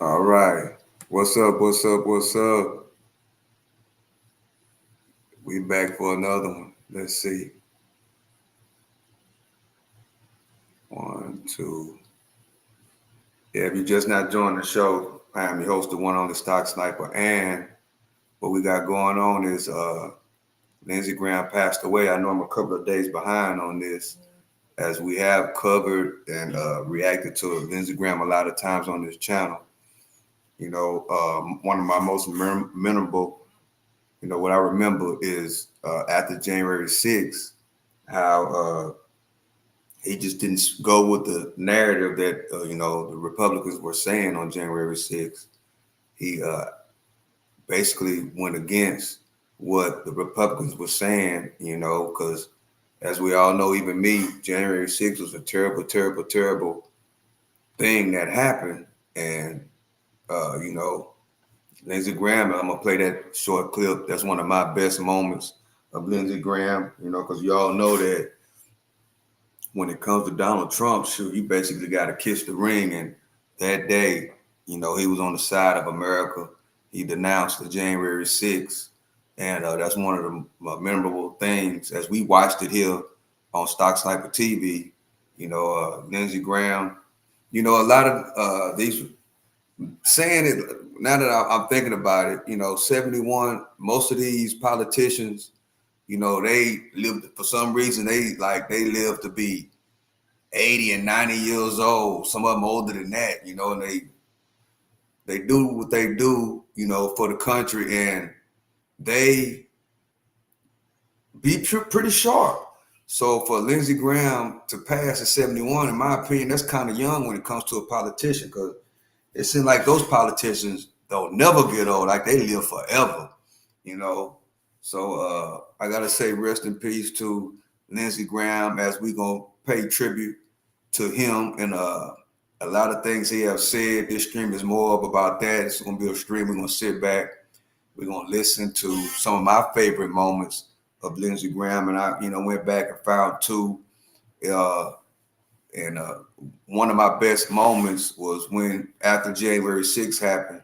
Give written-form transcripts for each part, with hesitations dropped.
All right. What's up? What's up? What's up? We back for another one. Let's see. One, two. Yeah, if you just not joined the show, I am your host, the one on the Stock Sniper. And what we got going on is Lindsey Graham passed away. I know I'm a couple of days behind on this, as we have covered and reacted to Lindsey Graham a lot of times on this channel. One of my most memorable, what I remember is after January 6th, how he just didn't go with the narrative that, the Republicans were saying on January 6th. He basically went against what the Republicans were saying, because as we all know, even me, January 6th was a terrible, terrible, terrible thing that happened. And, Lindsey Graham, I'm going to play that short clip. That's one of my best moments of Lindsey Graham, because you all know that when it comes to Donald Trump, shoot, you basically got to kiss the ring. And that day, he was on the side of America. He denounced the January 6th. And that's one of the memorable things as we watched it here on Stock Sniper TV. Lindsey Graham, a lot of these saying it now that I'm thinking about it, 71, most of these politicians, they lived for some reason, they live to be 80 and 90 years old. Some of them older than that, and they do what they do, for the country, and they be pretty sharp. So for Lindsey Graham to pass at 71, in my opinion, that's kind of young when it comes to a politician, because it seems like those politicians don't never get old, like they live forever, So I gotta say, rest in peace to Lindsey Graham, as we gonna pay tribute to him and a lot of things he have said. This stream is more about that. It's gonna be a stream. We're gonna sit back. We're gonna listen to some of my favorite moments of Lindsey Graham, and I, went back and found two. And one of my best moments was when after January 6th happened,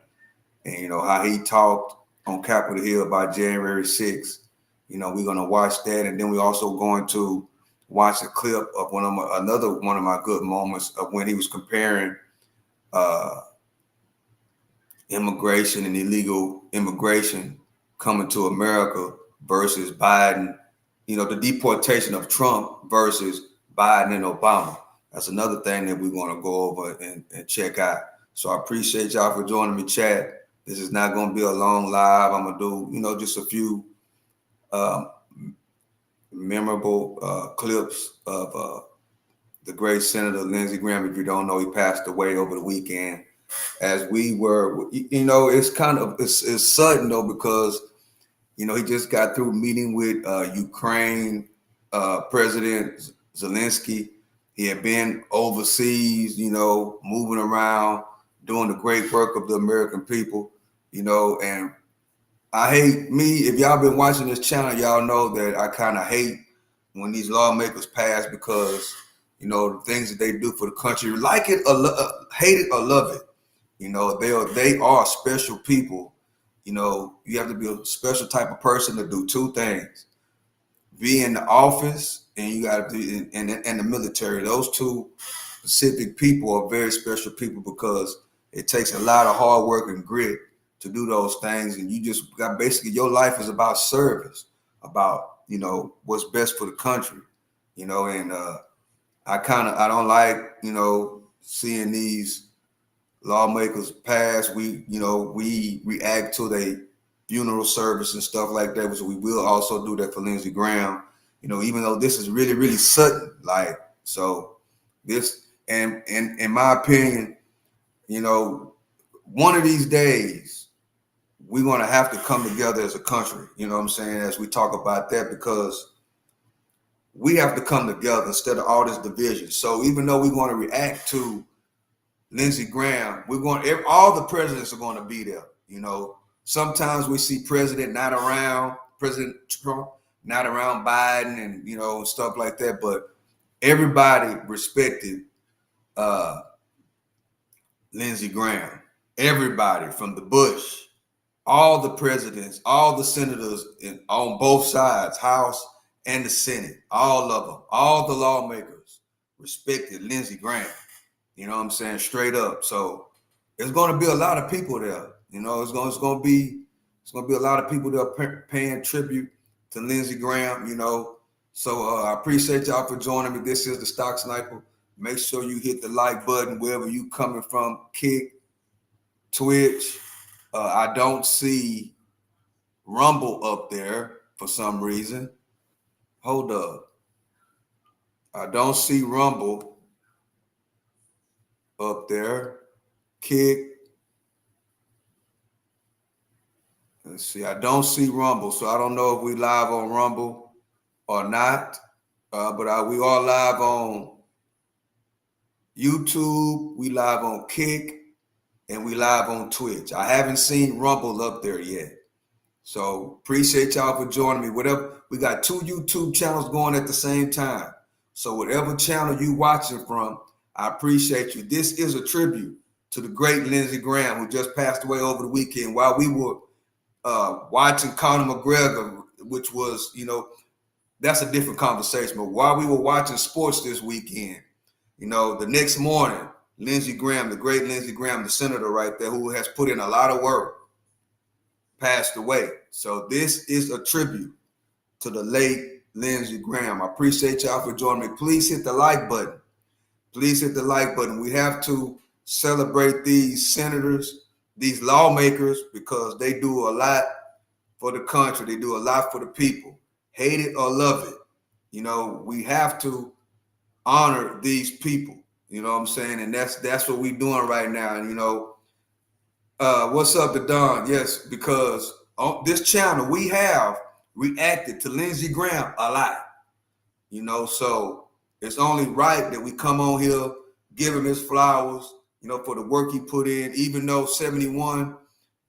and how he talked on Capitol Hill about January 6th. We're gonna watch that, and then we're also going to watch a clip of another one of my good moments of when he was comparing immigration and illegal immigration coming to America versus Biden. The deportation of Trump versus Biden and Obama. That's another thing that we want to go over and check out. So I appreciate y'all for joining me, chat. This is not going to be a long live. I'm going to do, just a few memorable clips of the great Senator Lindsey Graham. If you don't know, he passed away over the weekend. As we were, it's kind of, it's sudden though, because, he just got through meeting with Ukraine President Zelensky. He had been overseas, moving around, doing the great work of the American people, and I hate if y'all been watching this channel, y'all know that I kind of hate when these lawmakers pass, because, the things that they do for the country, like it or hate it or love it, they are special people. You have to be a special type of person to do two things: be in the office, and you got to be in the military. Those two specific people are very special people, because it takes a lot of hard work and grit to do those things. And you just got, basically, your life is about service, about, what's best for the country, and I don't like, seeing these lawmakers pass. We react to their funeral service and stuff like that, which we will also do that for Lindsey Graham. Even though this is really, really sudden, like, so this, and in my opinion, one of these days we're going to have to come together as a country. You know what I'm saying? As we talk about that, because we have to come together instead of all this division. So even though we want to react to Lindsey Graham, all the presidents are going to be there. Sometimes we see President Trump not around Biden, and stuff like that. But everybody respected Lindsey Graham. everybody from the Bush, all the presidents, all the senators on both sides, House and the Senate, all of them, all the lawmakers respected Lindsey Graham. You know what I'm saying? Straight up. So there's going to be a lot of people there. You know, it's going to be a lot of people that are paying tribute to Lindsey Graham. You know, so I appreciate y'all for joining me. This is the Stock Sniper. Make sure you hit the like button wherever you coming from. Kick, Twitch. I don't see Rumble up there for some reason. Hold up. I don't see Rumble up there. Kick. Let's see. I don't see Rumble, so I don't know if we live on Rumble or not. But we are live on YouTube. We live on Kick, and we live on Twitch. I haven't seen Rumble up there yet. So appreciate y'all for joining me. Whatever, we got 2 YouTube channels going at the same time. So whatever channel you watching from, I appreciate you. This is a tribute to the great Lindsey Graham, who just passed away over the weekend while we were watching Conor McGregor, which was, that's a different conversation. But while we were watching sports this weekend, the next morning, Lindsey Graham, the great Lindsey Graham, the senator right there, who has put in a lot of work, passed away. So this is a tribute to the late Lindsey Graham. I appreciate y'all for joining me. Please hit the like button. Please hit the like button. We have to celebrate these senators, these lawmakers, because they do a lot for the country. They do a lot for the people. Hate it or love it. We have to honor these people. You know what I'm saying? And that's what we're doing right now. And what's up to Don? Yes, because on this channel we have reacted to Lindsey Graham a lot. So it's only right that we come on here, give him his flowers, for the work he put in, even though 71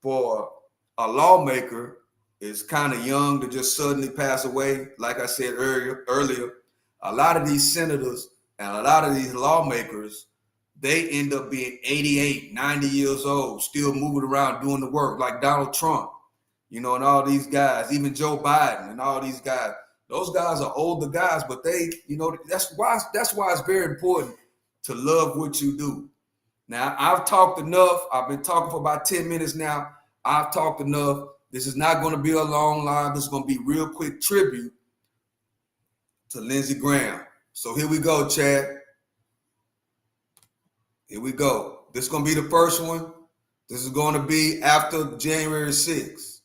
for a lawmaker is kind of young to just suddenly pass away. Like I said earlier, a lot of these senators and a lot of these lawmakers, they end up being 88, 90 years old, still moving around doing the work, like Donald Trump, and all these guys, even Joe Biden and all these guys. Those guys are older guys, but they, that's why it's very important to love what you do. Now, I've talked enough. I've been talking for about 10 minutes now. I've talked enough. This is not going to be a long live. This is going to be real quick tribute to Lindsey Graham. So here we go, Chad. Here we go. This is going to be the first one. This is going to be after January 6th.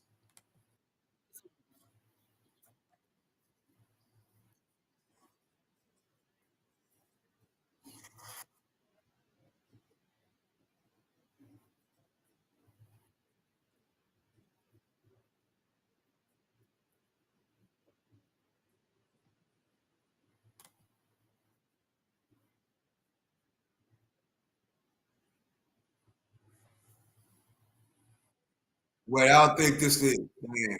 Wait, I don't think this is. Man,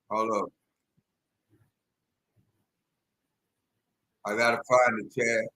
hold up. I got to find the chat.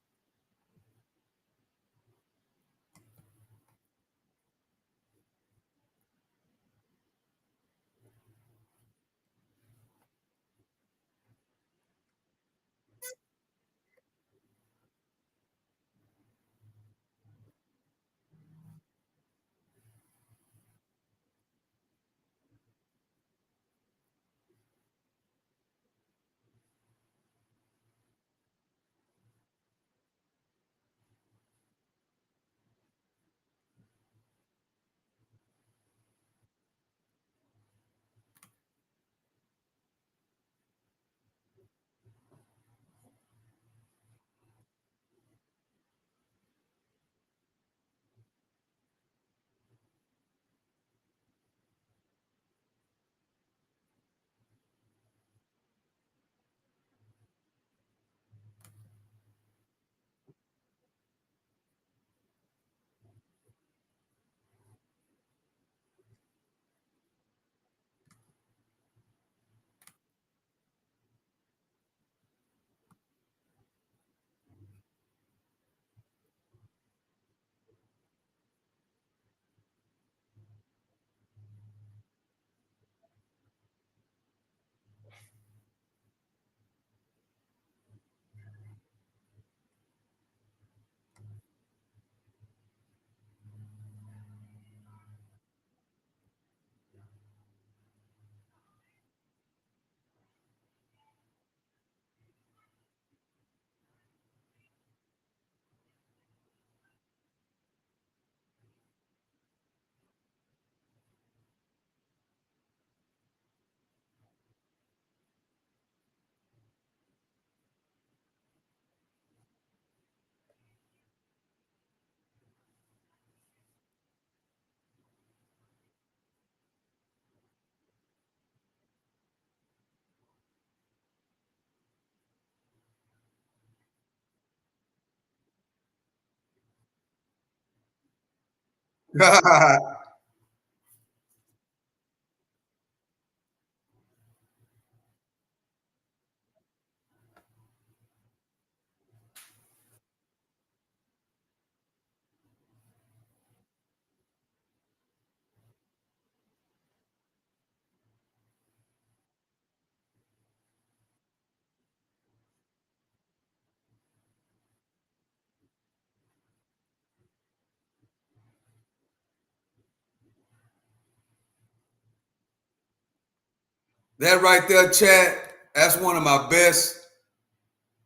That right there, chat, that's one of my best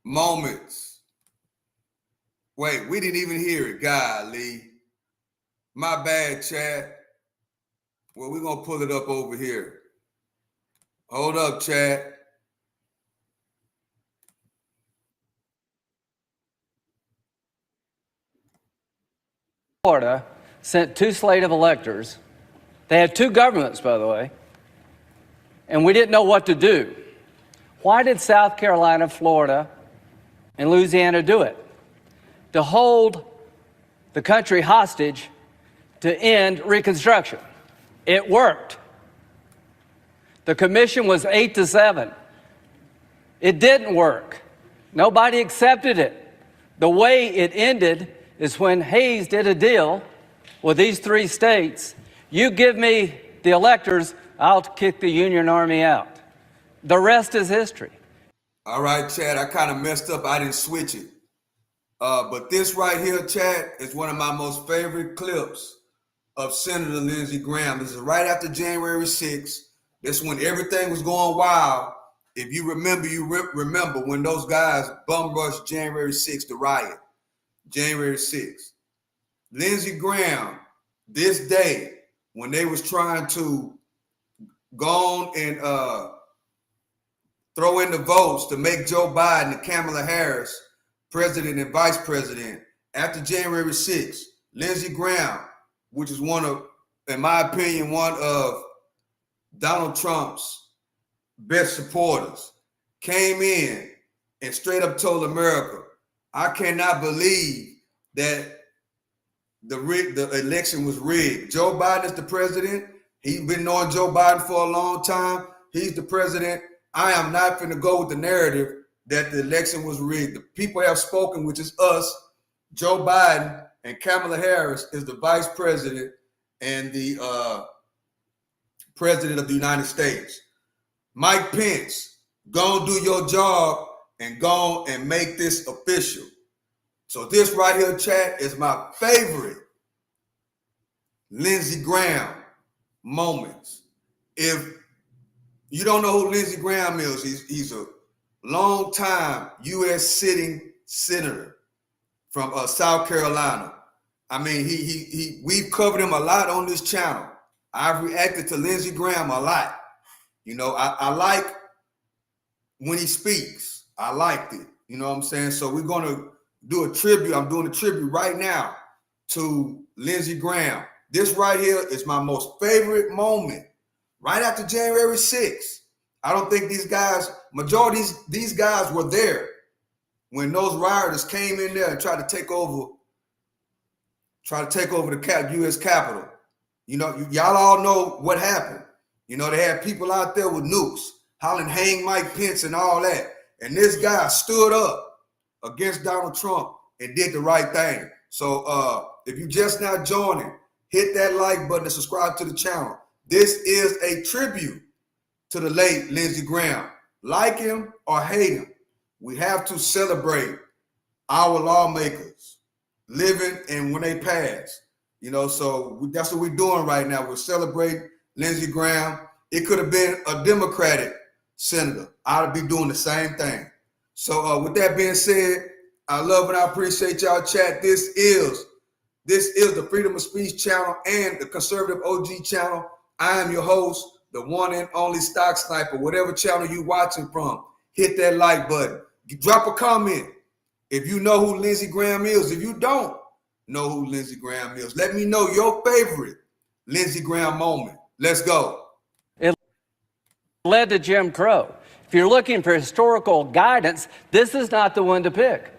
moments. Wait, we didn't even hear it. Golly. My bad, chat. Well, we're going to pull it up over here. Hold up, chat. Florida sent two slate of electors. They had two governments, by the way, and we didn't know what to do. Why did South Carolina, Florida, and Louisiana do it? To hold the country hostage to end Reconstruction. It worked. The commission was 8-7. It didn't work. Nobody accepted it. The way it ended is when Hayes did a deal with these three states. You give me the electors, I'll kick the Union Army out. The rest is history. All right, Chad, I kind of messed up. I didn't switch it. But this right here, Chad, is one of my most favorite clips of Senator Lindsey Graham. This is right after January 6th. This is when everything was going wild. If you remember, remember when those guys bum rushed January 6th, the riot. January 6th. Lindsey Graham, this day, when they was trying to go on and throw in the votes to make Joe Biden and Kamala Harris president and vice president, after January 6th, Lindsey Graham, which is one of, in my opinion, one of Donald Trump's best supporters, came in and straight up told America, I cannot believe that the election was rigged. Joe Biden is the president. He's been knowing Joe Biden for a long time. He's the president. I am not going to go with the narrative that the election was rigged. The people have spoken, which is us. Joe Biden and Kamala Harris is the vice president and the president of the United States. Mike Pence, go and do your job and go and make this official. So this right here, chat, is my favorite Lindsey Graham moments. If you don't know who Lindsey Graham is, he's a long-time U.S. sitting senator from South Carolina. I mean, we've covered him a lot on this channel. I've reacted to Lindsey Graham a lot. You know, I like when he speaks. I liked it. You know what I'm saying? So we're going to do a tribute. I'm doing a tribute right now to Lindsey Graham. This right here is my most favorite moment. Right after January 6th. I don't think these guys, majority of these guys were there when those rioters came in there and tried to take over the U.S. Capitol. You know, y'all all know what happened. You know, they had people out there with nukes, hollering, hang Mike Pence and all that. And this guy stood up against Donald Trump and did the right thing. So if you just now joining, hit that like button and subscribe to the channel. This is a tribute to the late Lindsey Graham. Like him or hate him, we have to celebrate our lawmakers living and when they pass. You know, so that's what we're doing right now. We're celebrating Lindsey Graham. It could have been a Democratic senator. I'd be doing the same thing. So with that being said, I love and I appreciate y'all, chat. This is the Freedom of Speech channel and the Conservative OG channel. I am your host, the one and only Stock Sniper. Whatever channel you watching from, hit that like button. Drop a comment if you know who Lindsey Graham is. If you don't know who Lindsey Graham is, let me know your favorite Lindsey Graham moment. Let's go. It led to Jim Crow. If you're looking for historical guidance, this is not the one to pick.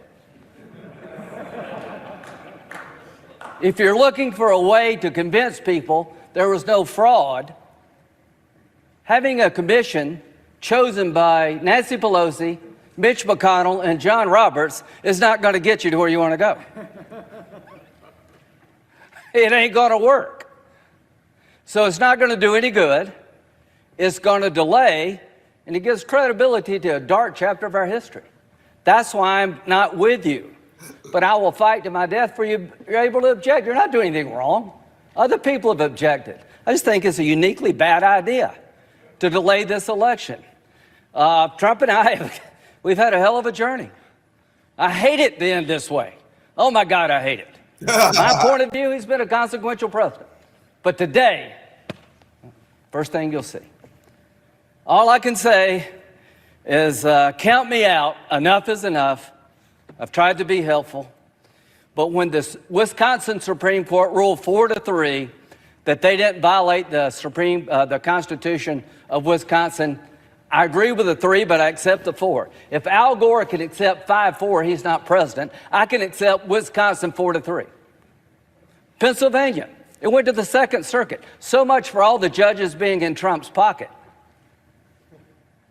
If you're looking for a way to convince people there was no fraud, having a commission chosen by Nancy Pelosi, Mitch McConnell, and John Roberts is not going to get you to where you want to go. It ain't going to work. So it's not going to do any good. It's going to delay, and it gives credibility to a dark chapter of our history. That's why I'm not with you. But I will fight to my death for you. You're able to object. You're not doing anything wrong. Other people have objected. I just think it's a uniquely bad idea to delay this election. Trump and I, we've had a hell of a journey. I hate it to end this way. Oh my God, I hate it. My point of view, he's been a consequential president. But today, first thing you'll see. All I can say is count me out. Enough is enough. I've tried to be helpful. But when the Wisconsin Supreme Court ruled 4-3 that they didn't violate the Constitution of Wisconsin, I agree with the 3, but I accept the 4. If Al Gore can accept 5-4, he's not president. I can accept Wisconsin 4-3. Pennsylvania, it went to the Second Circuit. So much for all the judges being in Trump's pocket.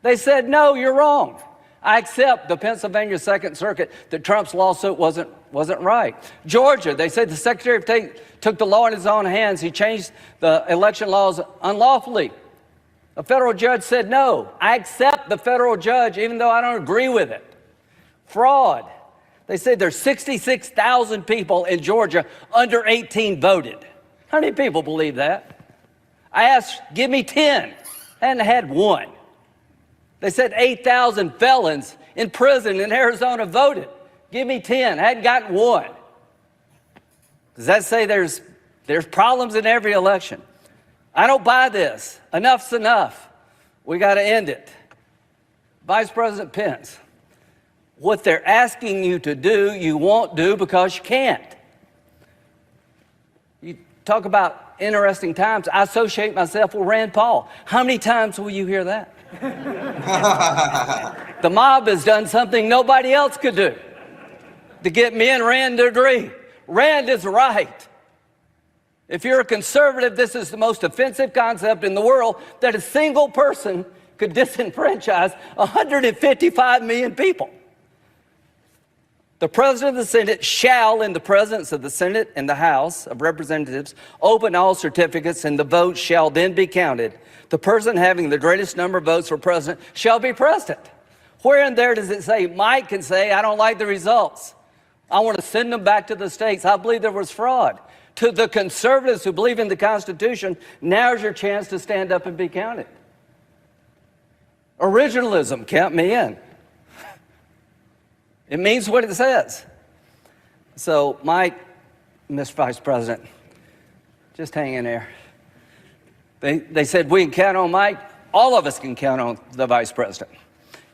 They said, no, you're wrong. I accept the Pennsylvania Second Circuit that Trump's lawsuit wasn't right. Georgia, they said the Secretary of State took the law in his own hands. He changed the election laws unlawfully. A federal judge said, no, I accept the federal judge even though I don't agree with it. Fraud. They said there's 66,000 people in Georgia under 18 voted. How many people believe that? I asked, give me 10. I hadn't had one. They said 8,000 felons in prison in Arizona voted. Give me 10. I hadn't gotten one. Does that say there's problems in every election? I don't buy this. Enough's enough. We got to end it. Vice President Pence, what they're asking you to do, you won't do because you can't. You talk about interesting times. I associate myself with Rand Paul. How many times will you hear that? The mob has done something nobody else could do to get me and Rand to agree. Rand is right. If you're a conservative, this is the most offensive concept in the world, that a single person could disenfranchise 155 million people. The President of the Senate shall, in the presence of the Senate and the House of Representatives, open all certificates, and the votes shall then be counted. The person having the greatest number of votes for president shall be president. Where in there does it say Mike can say, I don't like the results, I want to send them back to the states? I believe there was fraud. To the conservatives who believe in the Constitution, now's your chance to stand up and be counted. Originalism, count me in. It means what it says. So, Mike, Mr. Vice President, just hang in there. They said we can count on Mike. All of us can count on the Vice President.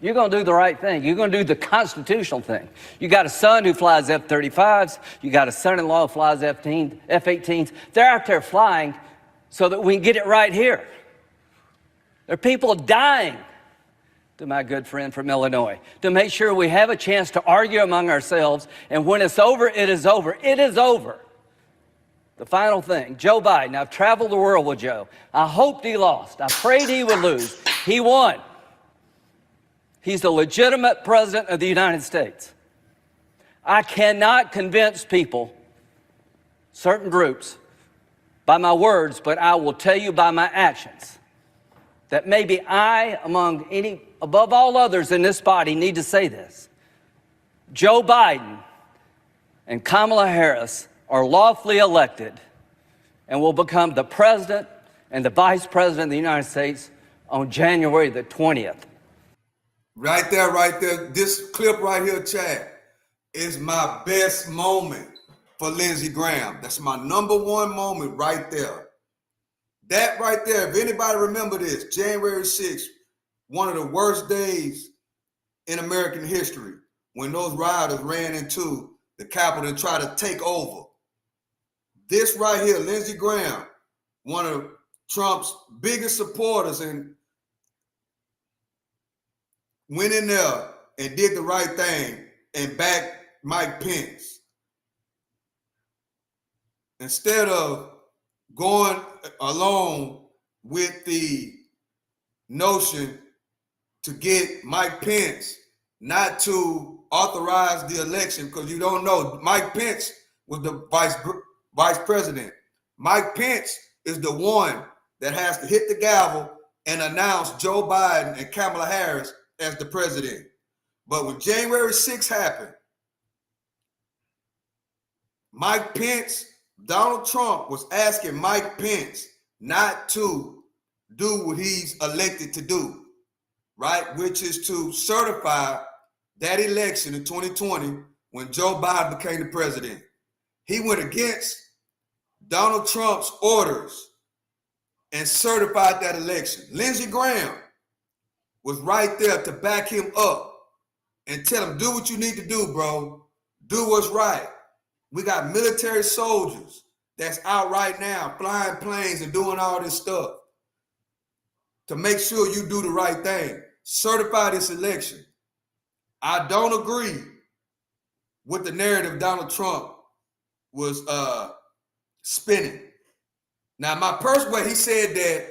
You're going to do the right thing. You're going to do the constitutional thing. You got a son who flies F-35s. You got a son-in-law who flies F-18s. They're out there flying so that we can get it right here. There are people dying, to my good friend from Illinois, to make sure we have a chance to argue among ourselves. And when it's over, it is over. It is over. The final thing, Joe Biden. I've traveled the world with Joe. I hoped he lost. I prayed he would lose. He won. He's the legitimate president of the United States. I cannot convince people, certain groups, by my words, but I will tell you by my actions that maybe I, above all others in this body, need to say this. Joe Biden and Kamala Harris are lawfully elected and will become the president and the vice president of the United States on January the 20th. Right there, right there. This clip right here, Chad, is my best moment for Lindsey Graham. That's my #1 moment right there. That right there, if anybody remember this, January 6th, one of the worst days in American history, when those rioters ran into the Capitol and tried to take over. This right here, Lindsey Graham, one of Trump's biggest supporters, and went in there and did the right thing and backed Mike Pence. instead of going along with the notion to get Mike Pence not to authorize the election, because you don't know, Mike Pence was the vice president. Mike Pence is the one that has to hit the gavel and announce Joe Biden and Kamala Harris as the president. But when January 6th happened, Mike Pence, Donald Trump was asking Mike Pence not to do what he's elected to do, right? Which is to certify that election in 2020 when Joe Biden became the president. He went against Donald Trump's orders and certified that election. Lindsey Graham was right there to back him up and tell him, do what you need to do, bro. Do what's right. We got military soldiers that's out right now flying planes and doing all this stuff to make sure you do the right thing. Certify this election. I don't agree with the narrative Donald Trump was spinning. Now, my personal way, he said that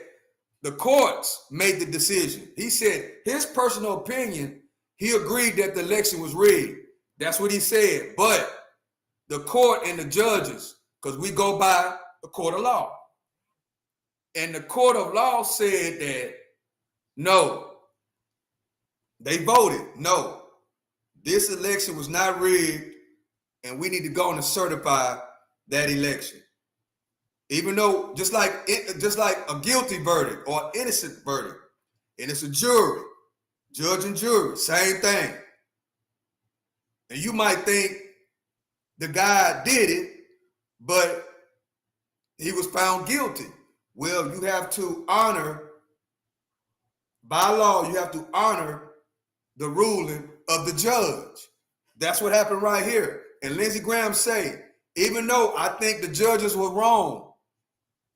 the courts made the decision. He said his personal opinion, he agreed that the election was rigged. That's what he said. But the court and the judges, because we go by the court of law. And the court of law said that no. They voted no. This election was not rigged, and we need to go and certify that election. Even though, just like a guilty verdict or innocent verdict, and it's a jury, judge and jury, same thing. And you might think the guy did it, but he was found guilty. Well, you have to honor, by law, you have to honor the ruling of the judge. That's what happened right here. And Lindsey Graham said, even though I think the judges were wrong,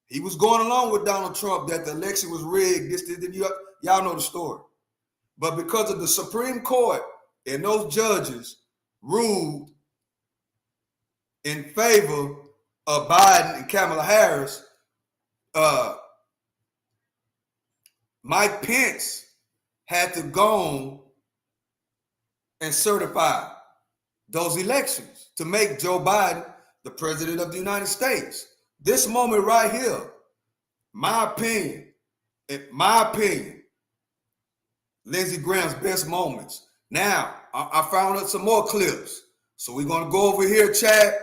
he was going along with Donald Trump that the election was rigged. Y'all know the story. But because of the Supreme Court and those judges ruled in favor of Biden and Kamala Harris, Mike Pence had to go and certify those elections to make Joe Biden the president of the United States. This moment right here, my opinion, Lindsey Graham's best moments. Now, I found out some more clips. So we're going to go over here, chat,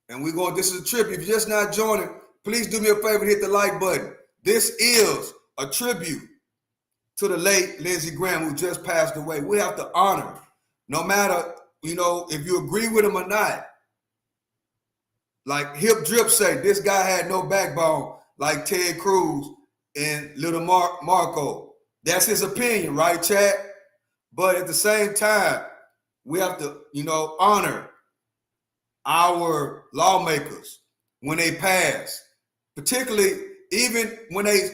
and this is a tribute. If you're just not joining, please do me a favor and hit the like button. This is a tribute to the late Lindsey Graham, who just passed away. We have to honor him. No matter, if you agree with him or not. Like Hip Drip say, this guy had no backbone like Ted Cruz and Little Marco. That's his opinion, right, chat? But at the same time, we have to, honor our lawmakers when they pass, particularly even when they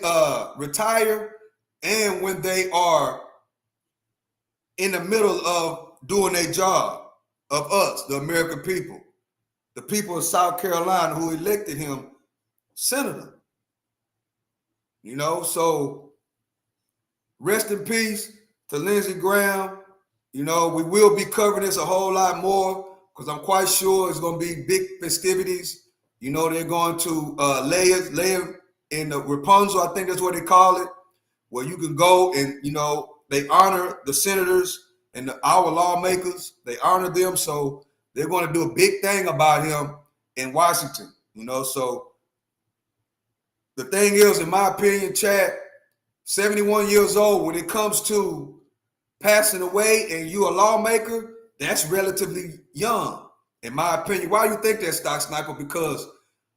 retire and when they are in the middle of doing their job of us, the American people, the people of South Carolina who elected him senator. So rest in peace to Lindsey Graham. We will be covering this a whole lot more because I'm quite sure it's going to be big festivities. They're going to lay in the Rapunzel, I think that's what they call it, where you can go and, they honor the senators and our lawmakers. They honor them. So they're going to do a big thing about him in Washington, So the thing is, in my opinion, Chad, 71 years old, when it comes to passing away and you a lawmaker, that's relatively young, in my opinion. Why do you think that, Stock Sniper? Because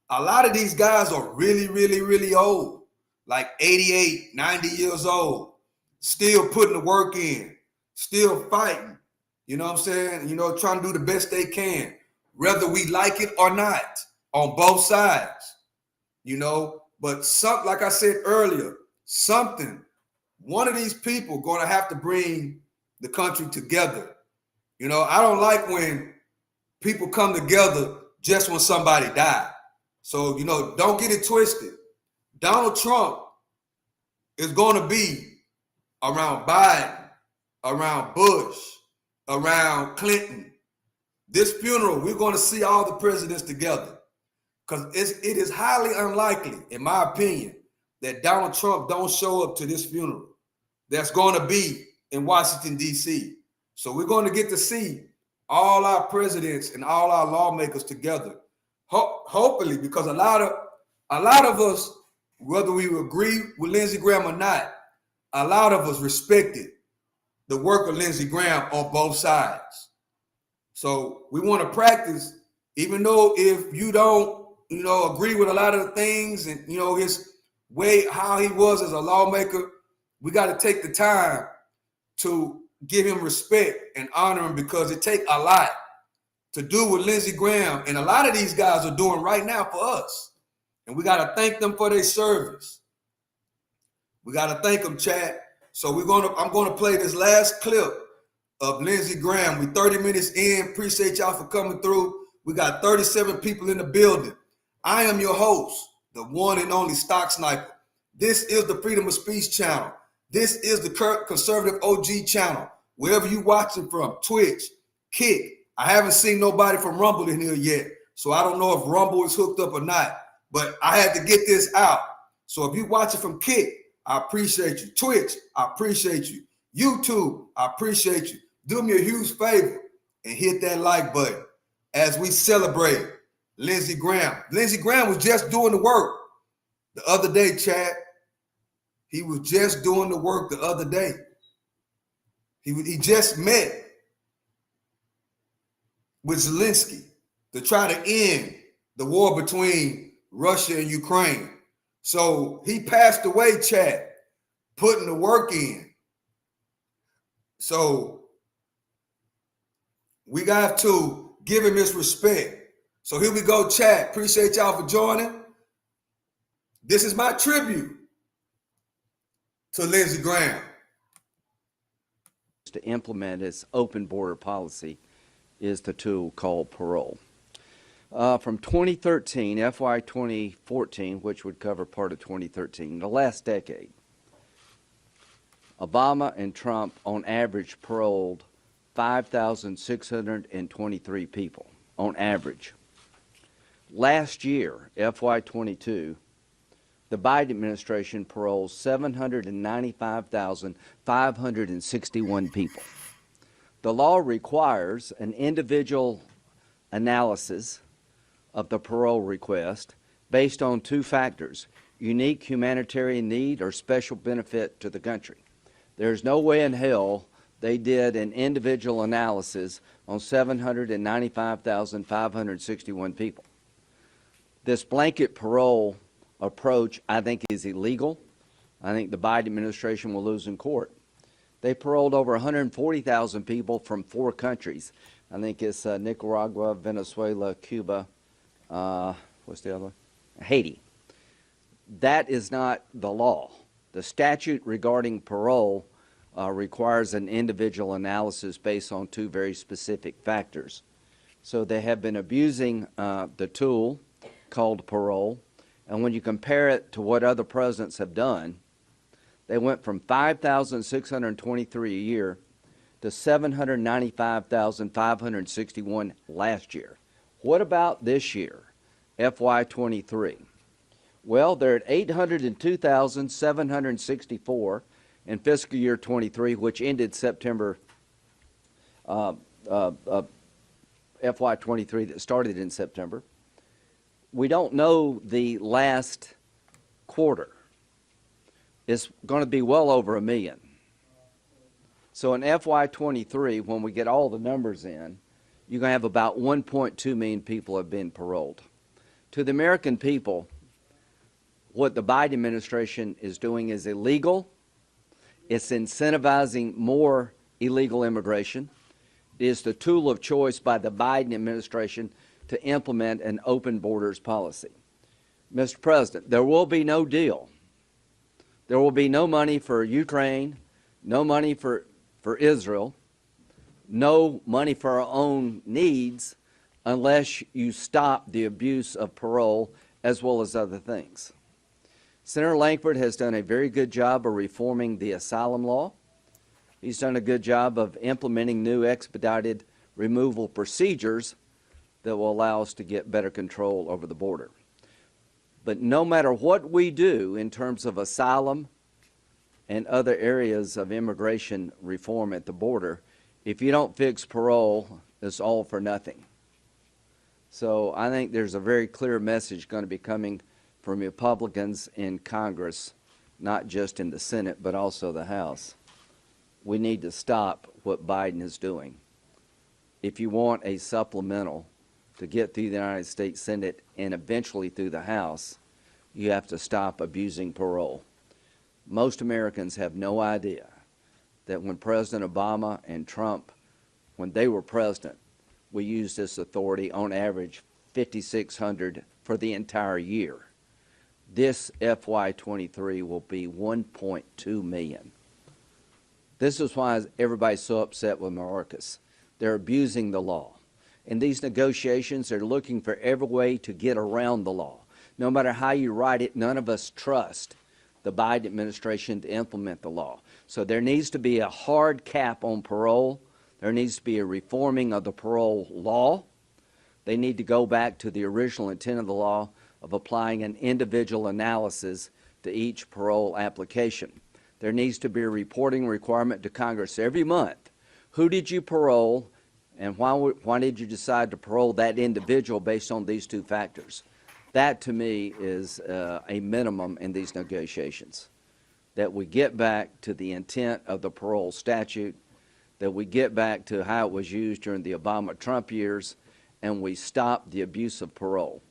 a lot of these guys are really, really, really old, like 88, 90 years old, still putting the work in, still fighting. You know what I'm saying? Trying to do the best they can, whether we like it or not, on both sides, But like I said earlier, one of these people going to have to bring the country together. I don't like when people come together just when somebody died. So, don't get it twisted. Donald Trump is going to be around Biden, around Bush, around Clinton. This funeral, we're going to see all the presidents together, because it is highly unlikely, in my opinion, that Donald Trump don't show up to this funeral that's going to be in Washington, D.C. So we're going to get to see all our presidents and all our lawmakers together. Hopefully, because a lot of us, whether we agree with Lindsey Graham or not, a lot of us respected the work of Lindsey Graham on both sides. So we want to practice, even though if you don't, agree with a lot of the things and, his way, how he was as a lawmaker, we got to take the time to give him respect and honor him, because it takes a lot to do what Lindsey Graham and a lot of these guys are doing right now for us. And we got to thank them for their service. We got to thank them, Chad. So I'm going to play this last clip of Lindsey Graham. We 30 minutes in. Appreciate y'all for coming through. We got 37 people in the building. I am your host, the one and only Stock Sniper. This is the Freedom of Speech channel. This is the Conservative OG channel. Wherever you watching from, Twitch, Kick. I haven't seen nobody from Rumble in here yet, so I don't know if Rumble is hooked up or not, but I had to get this out. So if you watching from Kick, I appreciate you. Twitch, I appreciate you. YouTube, I appreciate you. Do me a huge favor and hit that like button as we celebrate Lindsey Graham. Lindsey Graham was just doing the work the other day, Chad. He was just doing the work the other day. He just met with Zelensky to try to end the war between Russia and Ukraine. So he passed away, Chad, putting the work in. So we got to give him his respect. So here we go, Chad. Appreciate y'all for joining. This is my tribute to Lindsey Graham. To implement its open border policy is the tool called parole. From 2013, FY 2014, which would cover part of 2013, the last decade, Obama and Trump on average paroled 5,623 people on average. Last year, FY 22, the Biden administration paroled 795,561 people. The law requires an individual analysis of the parole request based on two factors: unique humanitarian need or special benefit to the country. There's no way in hell they did an individual analysis on 795,561 people. This blanket parole approach, I think, is illegal. I think the Biden administration will lose in court. They paroled over 140,000 people from 4 countries. I think it's Nicaragua, Venezuela, Cuba, what's the other one? Haiti. That is not the law. The statute regarding parole requires an individual analysis based on 2 very specific factors. So they have been abusing the tool called parole. And when you compare it to what other presidents have done, they went from 5,623 a year to 795,561 last year. What about this year, FY23? Well, they're at 802,764 in fiscal year 23, which ended September FY23, that started in September. We don't know the last quarter. It's going to be well over 1 million. So in FY23, when we get all the numbers in, you're going to have about 1.2 million people have been paroled. To the American people, what the Biden administration is doing is illegal. It's incentivizing more illegal immigration. It is the tool of choice by the Biden administration to implement an open borders policy. Mr. President, there will be no deal. There will be no money for Ukraine, no money for Israel, no money for our own needs unless you stop the abuse of parole as well as other things. Senator Langford has done a very good job of reforming the asylum law. He's done a good job of implementing new expedited removal procedures that will allow us to get better control over the border. But no matter what we do in terms of asylum and other areas of immigration reform at the border, if you don't fix parole, it's all for nothing. So I think there's a very clear message going to be coming from Republicans in Congress, not just in the Senate, but also the House. We need to stop what Biden is doing. If you want a supplemental to get through the United States Senate and eventually through the House, you have to stop abusing parole. Most Americans have no idea that when President Obama and Trump, when they were president, we used this authority on average 5,600 for the entire year. This FY23 will be 1.2 million. This is why everybody's so upset with Mayorkas. They're abusing the law. In these negotiations, they're looking for every way to get around the law. No matter how you write it, none of us trust the Biden administration to implement the law. So there needs to be a hard cap on parole. There needs to be a reforming of the parole law. They need to go back to the original intent of the law of applying an individual analysis to each parole application. There needs to be a reporting requirement to Congress every month. Who did you parole, and why did you decide to parole that individual based on these two factors? That, to me, is a minimum in these negotiations, that we get back to the intent of the parole statute, that we get back to how it was used during the Obama-Trump years, and we stop the abuse of parole.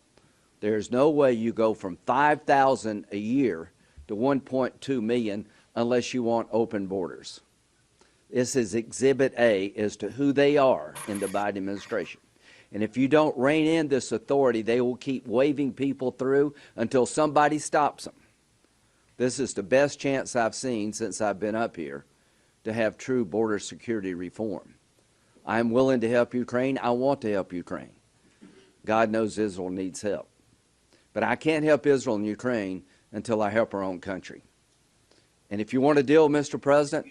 There's no way you go from 5,000 a year to 1.2 million unless you want open borders. This is Exhibit A as to who they are in the Biden administration. And if you don't rein in this authority, they will keep waving people through until somebody stops them. This is the best chance I've seen since I've been up here to have true border security reform. I'm willing to help Ukraine. I want to help Ukraine. God knows Israel needs help. But I can't help Israel and Ukraine until I help our own country. And if you want to deal, Mr. President,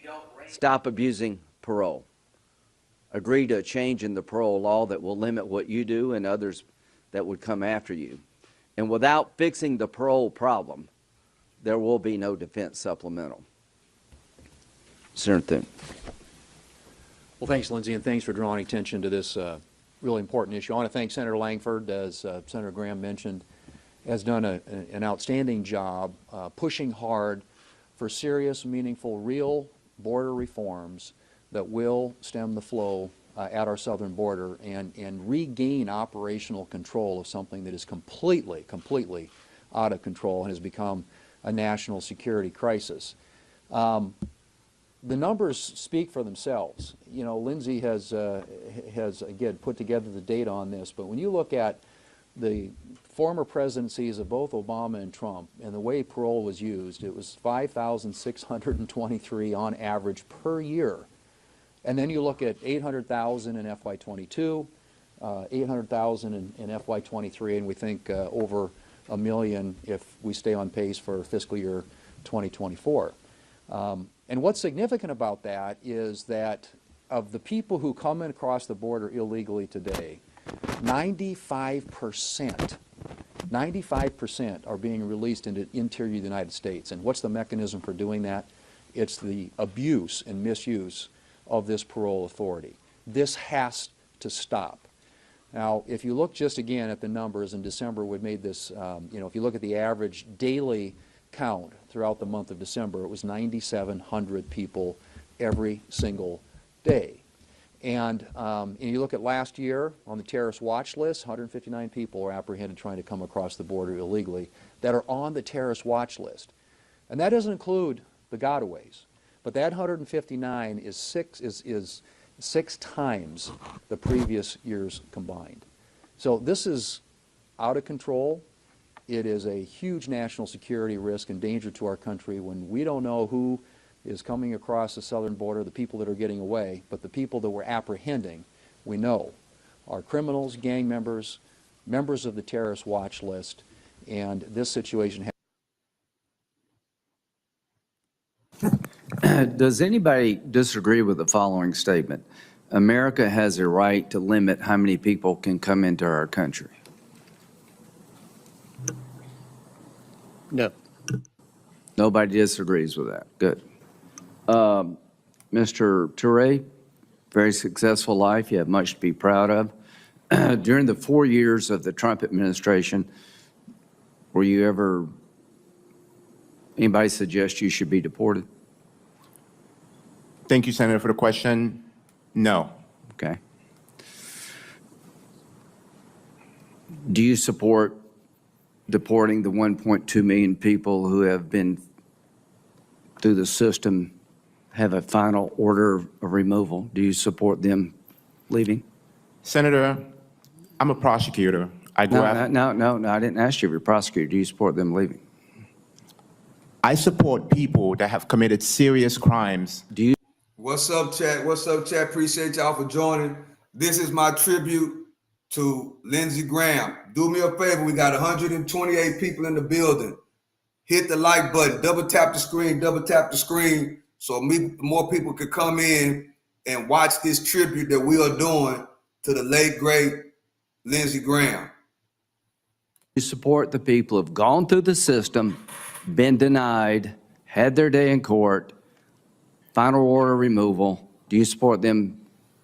stop abusing parole. Agree to a change in the parole law that will limit what you do and others that would come after you. And without fixing the parole problem, there will be no defense supplemental. Senator Thune. Well, thanks, Lindsey, and thanks for drawing attention to this really important issue. I want to thank Senator Langford, as Senator Graham mentioned, has done an outstanding job pushing hard for serious, meaningful, real border reforms that will stem the flow at our southern border and regain operational control of something that is completely out of control and has become a national security crisis. The numbers speak for themselves. You know, Lindsey has again put together the data on this, but when you look at the former presidencies of both Obama and Trump and the way parole was used, it was 5,623 on average per year. And then you look at 800,000 in FY22, 800,000 in FY23, and we think over a million if we stay on pace for fiscal year 2024. And what's significant about that is that of the people who come in across the border illegally today, 95% are being released into the interior of the United States. And what's the mechanism for doing that? It's the abuse and misuse of this parole authority. This has to stop. Now, if you look just again at the numbers, in December we made this, if you look at the average daily count throughout the month of December, it was 9,700 people every single day. And you look at last year on the terrorist watch list, 159 people were apprehended trying to come across the border illegally that are on the terrorist watch list. And that doesn't include the gotaways. But that 159 is six times the previous years combined. So this is out of control. It is a huge national security risk and danger to our country when we don't know who is coming across the southern border, the people that are getting away, but the people that we're apprehending, we know, are criminals, gang members, members of the terrorist watch list, And this situation Does anybody disagree with the following statement? America has a right to limit how many people can come into our country. No. Nobody disagrees with that. Good. Mr. Toure, very successful life. You have much to be proud of. During the 4 years of the Trump administration, were you ever, anybody suggest you should be deported? Thank you, Senator, for the question. No. Okay. Do you support deporting the 1.2 million people who have been through the system, have a final order of removal? Do you support them leaving? Senator, I'm a prosecutor. I go after. No, I didn't ask you if you're a prosecutor. Do you support them leaving? I support people that have committed serious crimes. Do you? What's up, chat? What's up, chat? Appreciate y'all for joining. This is my tribute to Lindsey Graham. Do me a favor. We got 128 people in the building. Hit the like button. Double tap the screen so more people could come in and watch this tribute that we are doing to the late, great Lindsey Graham. You support the people who have gone through the system, been denied, had their day in court, final order removal. Do you support them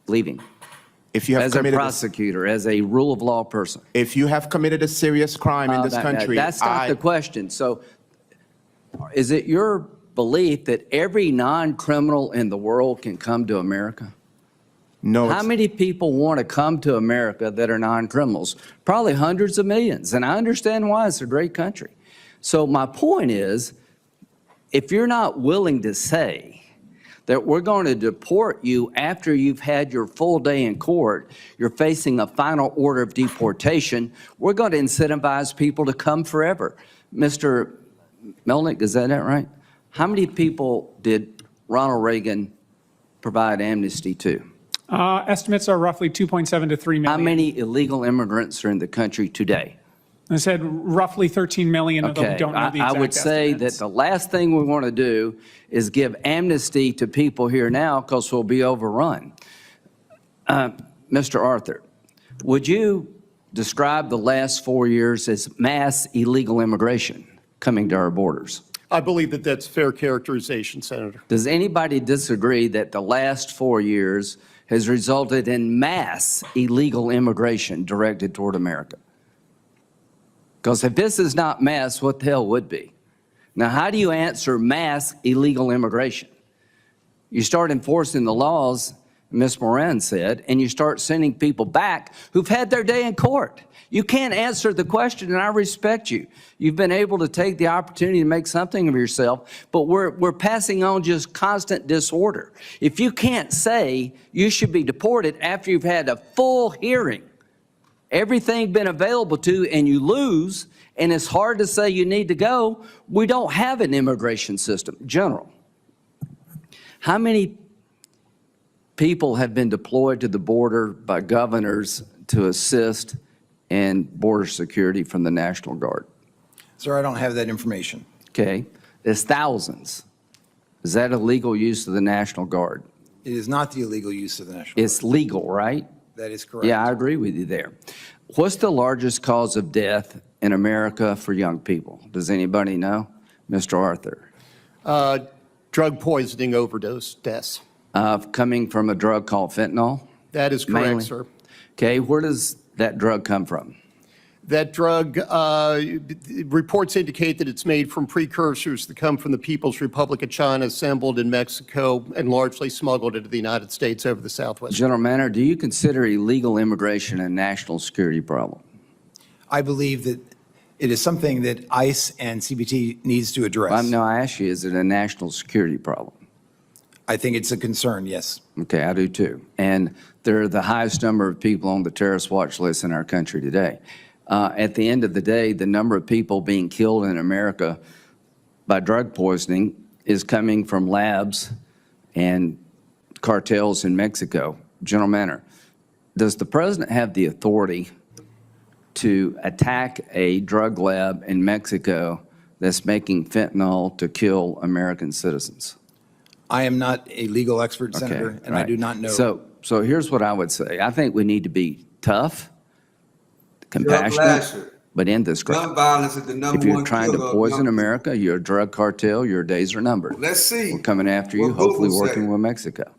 leaving? If you have As a committed prosecutor, as a rule of law person. if you have committed a serious crime in this country, That's not the question. So is it your belief that every non-criminal in the world can come to America? No. How many people want to come to America that are non-criminals? Probably hundreds of millions. And I understand why. It's a great country. So my point is, if you're not willing to say that we're going to deport you after you've had your full day in court, you're facing a final order of deportation, we're going to incentivize people to come forever. Mr. Melnick, is that right? How many people did Ronald Reagan provide amnesty to? Estimates are roughly 2.7 to 3 million. How many illegal immigrants are in the country today? I said roughly 13 million, although we don't know the exact I would say estimates. that the last thing we want to do is give amnesty to people here now because we'll be overrun. Mr. Arthur, would you describe the last 4 years as mass illegal immigration coming to our borders? I believe that that's fair characterization, Senator. Does anybody disagree that the last 4 years has resulted in mass illegal immigration directed toward America? Because if this is not mass, what the hell would be? Now, how do you answer mass illegal immigration? You start enforcing the laws, Ms. Moran said, and you start sending people back who've had their day in court. You can't answer the question, and I respect you. You've been able to take the opportunity to make something of yourself, but we're passing on just constant disorder. If you can't say you should be deported after you've had a full hearing, everything been available to, and you lose, and it's hard to say you need to go, we don't have an immigration system. General, how many people have been deployed to the border by governors to assist in border security from the National Guard? Sir, I don't have that information. Okay, there's thousands. Is that illegal use of the National Guard? It is not the illegal use of the National Guard. It's legal, right? That is correct. Yeah, I agree with you there. What's the largest cause of death in America for young people? Does anybody know? Mr. Arthur. Drug poisoning overdose deaths. Coming from a drug called fentanyl? That is correct, Mainly? sir. Okay, where does that drug come from? That drug, reports indicate that it's made from precursors that come from the People's Republic of China, assembled in Mexico, and largely smuggled into the United States over the Southwest. General Manner, do you consider illegal immigration a national security problem? I believe that it is something that ICE and CBT needs to address. No, I ask you, is it a national security problem? I think it's a concern, yes. Okay, I do too. And they're the highest number of people on the terrorist watch list in our country today. At the end of the day, the number of people being killed in America by drug poisoning is coming from labs and cartels in Mexico. General Manner, does the president have the authority to attack a drug lab in Mexico that's making fentanyl to kill American citizens? I am not a legal expert, Senator, and I right. do not know. So here's what I would say. I think we need to be tough, Chuck compassionate, Lasher, but in this gun violence is the If number you're one trying to killer of poison young America, you're a drug cartel, your days are numbered. people. Let's see. We're coming after you, what hopefully Google working say. with Mexico.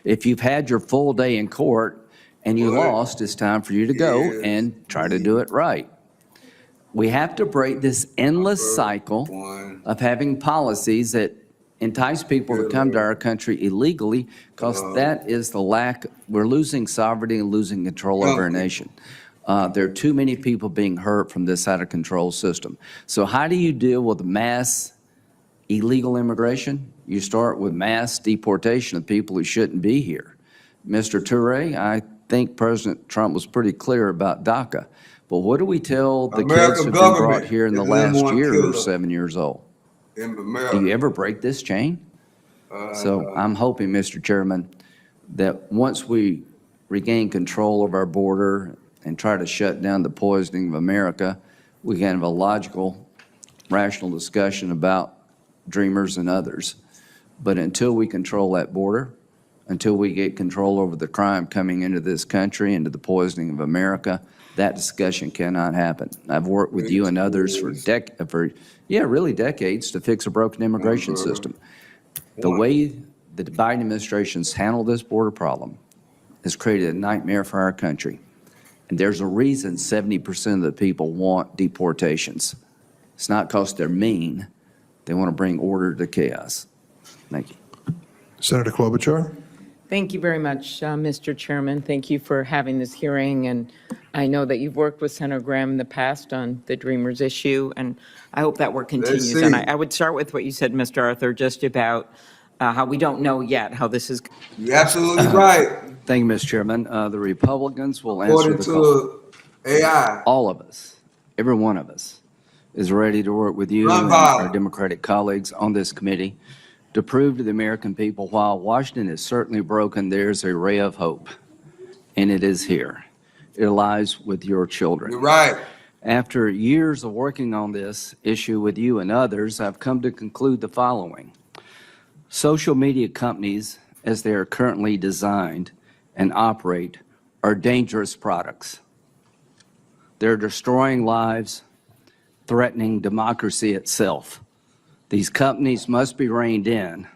If you've had your full day in court and you Boy. lost, it's time for you to go Yes, and try to do it right. We have to break this endless cycle one. of having policies that entice people to come to our country illegally, because that is the lack, we're losing sovereignty and losing control over our nation. There are too many people being hurt from this out of control system. So how do you deal with mass illegal immigration? You start with mass deportation of people who shouldn't be here. Mr. Toure, I think President Trump was pretty clear about DACA. But what do we tell the American kids who've been government brought here in the is the number last one year who are killer 7 years old? In Do America. you ever break this chain? So I'm hoping, Mr. Chairman, that once we regain control of our border and try to shut down the poisoning of America, we can have a logical, rational discussion about dreamers and others. But until we control that border, until we get control over the crime coming into this country, into the poisoning of America, that discussion cannot happen. I've worked with you and others for really decades to fix a broken immigration system. The way the Biden administration's handled this border problem has created a nightmare for our country. And there's a reason 70% of the people want deportations. It's not because they're mean. They want to bring order to chaos. Thank you. Senator Klobuchar. Thank you very much, Mr. Chairman. Thank you for having this hearing. And I know that you've worked with Senator Graham in the past on the Dreamers issue, and I hope that work continues. see. And I would start with what you said, Mr. Arthur, just about how we don't know yet how this is. You're absolutely right. Thank you, Mr. Chairman. The Republicans will answer According the call. to AI. All of us, every one of us, is ready to work with you and our Democratic colleagues on this committee to prove to the American people, while Washington is certainly broken, there's a ray of hope, and it is here. It lies with your children. You're right. After years of working on this issue with you and others, I've come to conclude the following. Social media companies, as they are currently designed and operate, are dangerous products. They're destroying lives, threatening democracy itself. These companies must be reined in,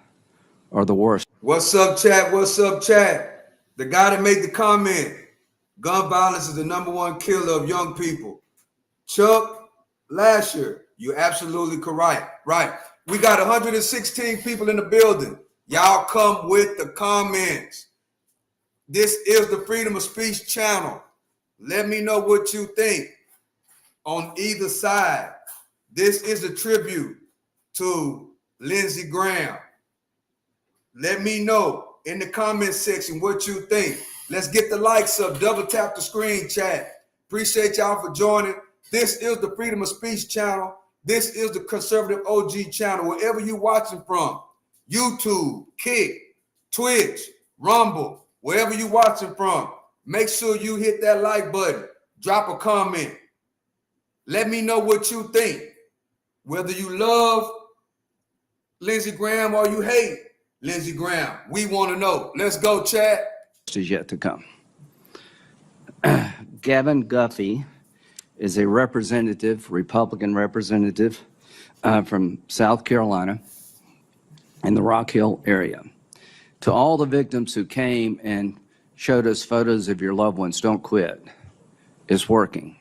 or the worst. What's up, chat? What's up, chat? The guy that made the comment, gun violence is the number one killer of young people. Chuck Lasher, you're absolutely correct. Right. We got 116 people in the building. Y'all come with the comments. This is the Freedom of Speech channel. Let me know what you think on either side. This is a tribute to Lindsey Graham. Let me know in the comment section what you think. Let's get the likes up. Double tap the screen, chat. Appreciate y'all for joining. This is the Freedom of Speech channel. This is the Conservative OG channel. Wherever you're watching from, YouTube, Kick, Twitch, Rumble, wherever you're watching from, make sure you hit that like button. Drop a comment. Let me know what you think. Whether you love Lindsey Graham or you hate Lindsey Graham, we want to know. Let's go, chat. Is yet to come. Gavin Guffey is a representative, Republican representative from South Carolina in the Rock Hill area. To all the victims who came and showed us photos of your loved ones, don't quit. It's working.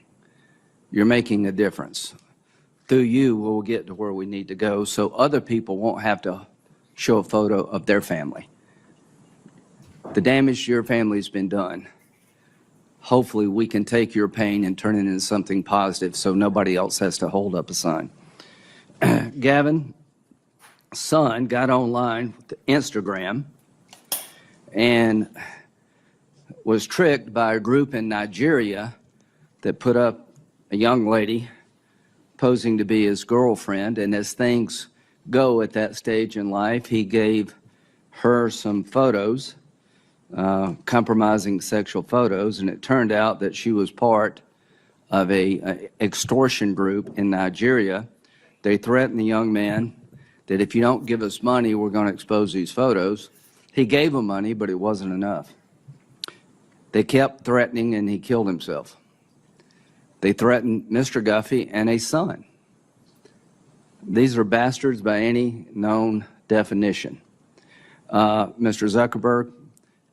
You're making a difference. Through you, we'll get to where we need to go so other people won't have to show a photo of their family. The damage to your family has been done. Hopefully we can take your pain and turn it into something positive so nobody else has to hold up a sign. Gavin's son got online with Instagram and was tricked by a group in Nigeria that put up a young lady posing to be his girlfriend, and as things go at that stage in life, he gave her some photos, compromising sexual photos, and it turned out that she was part of a extortion group in Nigeria. They threatened the young man that if you don't give us money, we're going to expose these photos. He gave them money, but it wasn't enough. They kept threatening, and he killed himself. They threatened Mr. Guffey and a son. These are bastards by any known definition. Mr. Zuckerberg,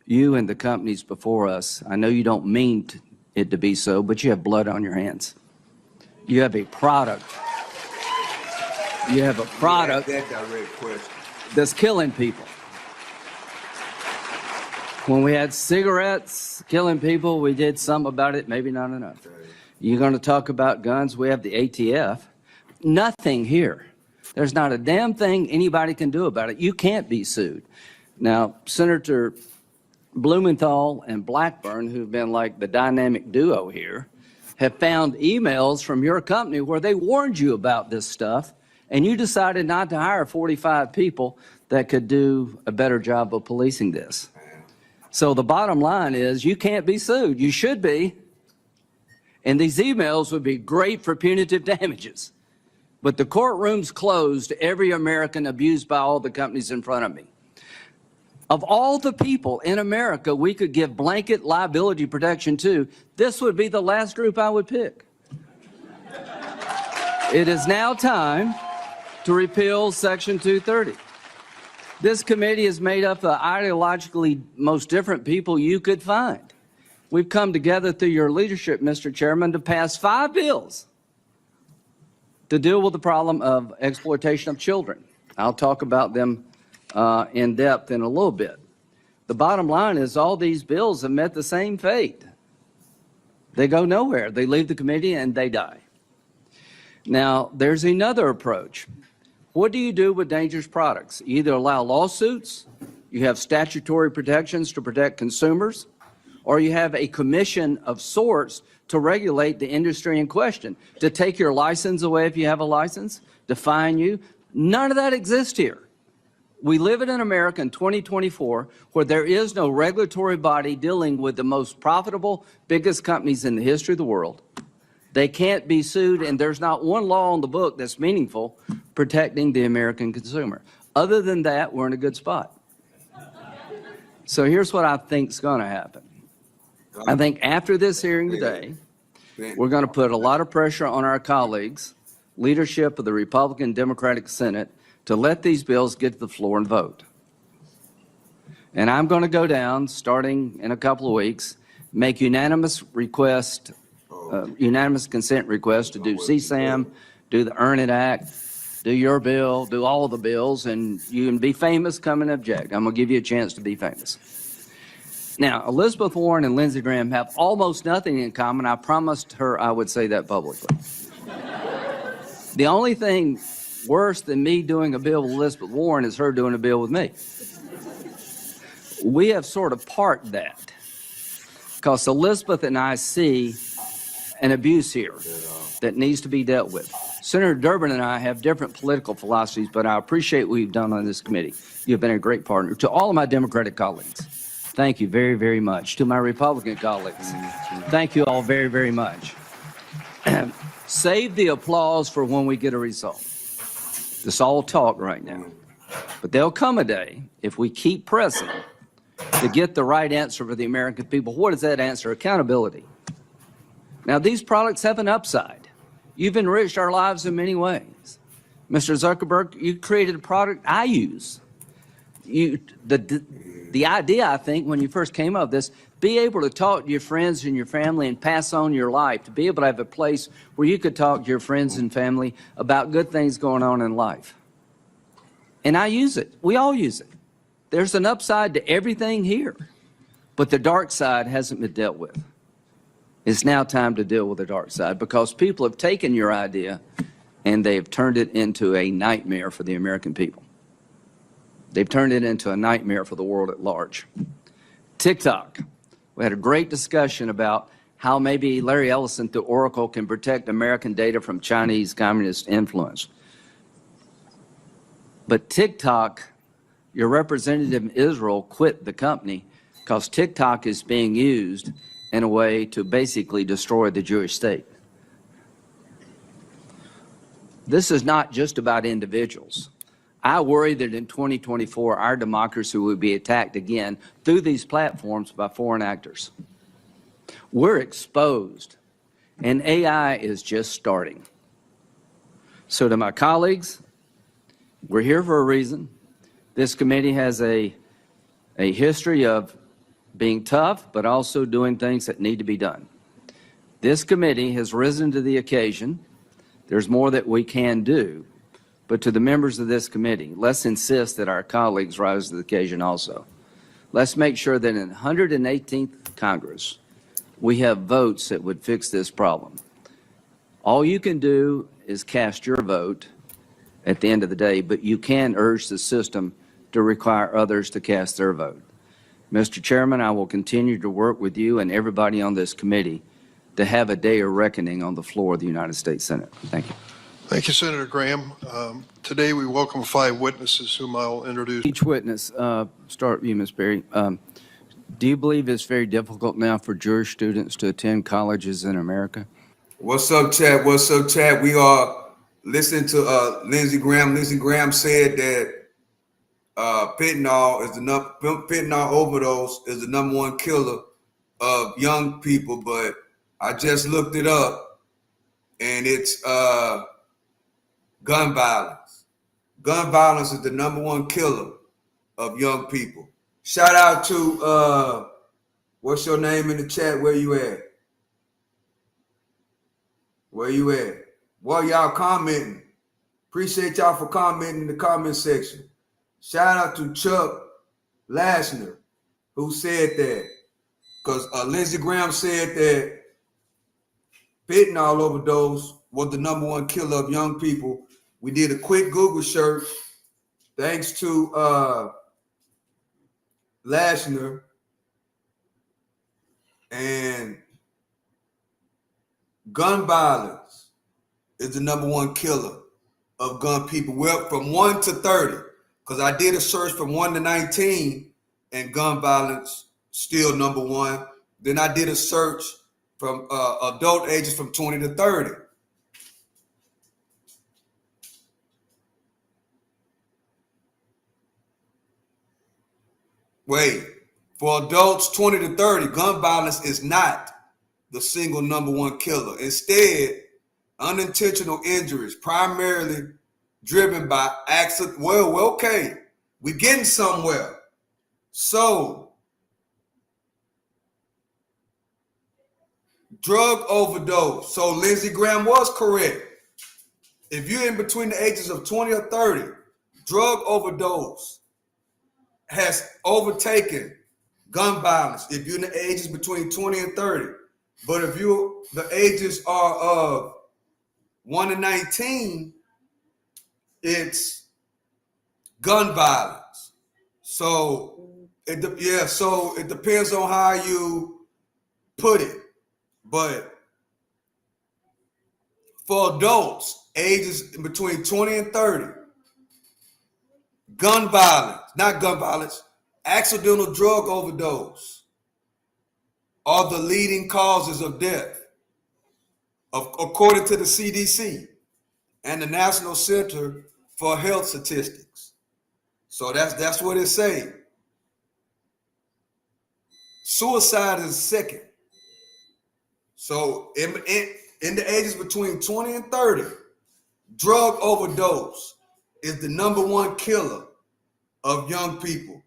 you and the companies before us, I know you don't mean it to be so, but you have blood on your hands. You have a product. You have a product that's killing people. When we had cigarettes killing people, we did some about it, maybe not enough. You're going to talk about guns, we have the ATF. Nothing here. There's not a damn thing anybody can do about it. You can't be sued. Now, Senator Blumenthal and Blackburn, who've been like the dynamic duo here, have found emails from your company where they warned you about this stuff, and you decided not to hire 45 people that could do a better job of policing this. So the bottom line is you can't be sued. You should be. And these emails would be great for punitive damages. But the courtroom's closed to every American abused by all the companies in front of me. Of all the people in America we could give blanket liability protection to, this would be the last group I would pick. It is now time to repeal Section 230. This committee is made up of ideologically most different people you could find. We've come together through your leadership, Mr. Chairman, to pass 5 bills to deal with the problem of exploitation of children. I'll talk about them in depth in a little bit. The bottom line is all these bills have met the same fate. They go nowhere. They leave the committee and they die. Now, there's another approach. What do you do with dangerous products? You either allow lawsuits, you have statutory protections to protect consumers, or you have a commission of sorts to regulate the industry in question, to take your license away if you have a license, to fine you. None of that exists here. We live in America in 2024 where there is no regulatory body dealing with the most profitable, biggest companies in the history of the world. They can't be sued, and there's not one law on the book that's meaningful protecting the American consumer. Other than that, we're in a good spot. So here's what I think is going to happen. I think after this hearing today, we're going to put a lot of pressure on our colleagues, leadership of the Republican Democratic Senate, to let these bills get to the floor and vote. And I'm going to go down, starting in a couple of weeks, make unanimous consent request to do CSAM, do the Earn It Act, do your bill, do all the bills, and you can be famous, come and object. I'm going to give you a chance to be famous. Now, Elizabeth Warren and Lindsey Graham have almost nothing in common. I promised her I would say that publicly. The only thing worse than me doing a bill with Elizabeth Warren is her doing a bill with me. We have sort of parked that because Elizabeth and I see an abuse here that needs to be dealt with. Senator Durbin and I have different political philosophies, but I appreciate what you've done on this committee. You've been a great partner. To all of my Democratic colleagues, thank you very, very much. To my Republican colleagues, thank you all very, very much. Save the applause for when we get a result. It's all talk right now. But there'll come a day, if we keep pressing, to get the right answer for the American people. What is that answer? Accountability. Now, these products have an upside. You've enriched our lives in many ways. Mr. Zuckerberg, you created a product I use. The idea, I think, when you first came up with this, be able to talk to your friends and your family and pass on your life, to be able to have a place where you could talk to your friends and family about good things going on in life. And I use it. We all use it. There's an upside to everything here, but the dark side hasn't been dealt with. It's now time to deal with the dark side because people have taken your idea and they've turned it into a nightmare for the American people. They've turned it into a nightmare for the world at large. TikTok. We had a great discussion about how maybe Larry Ellison through Oracle can protect American data from Chinese communist influence. But TikTok, your representative in Israel quit the company because TikTok is being used in a way to basically destroy the Jewish state. This is not just about individuals. I worry that in 2024, our democracy will be attacked again through these platforms by foreign actors. We're exposed, and AI is just starting. So to my colleagues, we're here for a reason. This committee has a history of being tough, but also doing things that need to be done. This committee has risen to the occasion. There's more that we can do, but to the members of this committee, let's insist that our colleagues rise to the occasion also. Let's make sure that in the 118th Congress, we have votes that would fix this problem. All you can do is cast your vote at the end of the day, but you can urge the system to require others to cast their vote. Mr. Chairman, I will continue to work with you and everybody on this committee to have a day of reckoning on the floor of the United States Senate. Thank you. Thank you, Senator Graham. Today we welcome 5 witnesses whom I'll introduce. Each witness, start with you, Ms. Berry. Do you believe it's very difficult now for Jewish students to attend colleges in America? What's up, Chad? What's up, Chad? We are listening to Lindsey Graham. Lindsey Graham said that fentanyl overdose is the #1 killer of young people, but I just looked it up, and it's gun violence. Gun violence is the #1 killer of young people. Shout out to what's your name in the chat? Where you at? Where you at? Well, y'all commenting. Appreciate y'all for commenting in the comment section. Shout out to Chuck Lashner, who said that, because Lindsey Graham said that fentanyl overdose was the #1 killer of young people. We did a quick Google search thanks to Lashner, and gun violence is the #1 killer of gun people. Well, from 1 to 30, because I did a search from 1 to 19, and gun violence still #1. Then I did a search from adult ages from 20 to 30. Wait, for adults 20 to 30, gun violence is not the single #1 killer. Instead, unintentional injuries, primarily driven by accident. Well, okay, we're getting somewhere. So, drug overdose. So Lindsey Graham was correct. If you're in between the ages of 20 or 30, drug overdose has overtaken gun violence if you're in the ages between 20 and 30. But if the ages are of 1 to 19, it's gun violence. So it depends on how you put it. But for adults, ages between 20 and 30, gun violence, not gun violence, accidental drug overdose are the leading causes of death, according to the CDC and the National Center for Health Statistics. So that's what it says. Suicide is second. So in the ages between 20 and 30, drug overdose is the #1 killer of young people.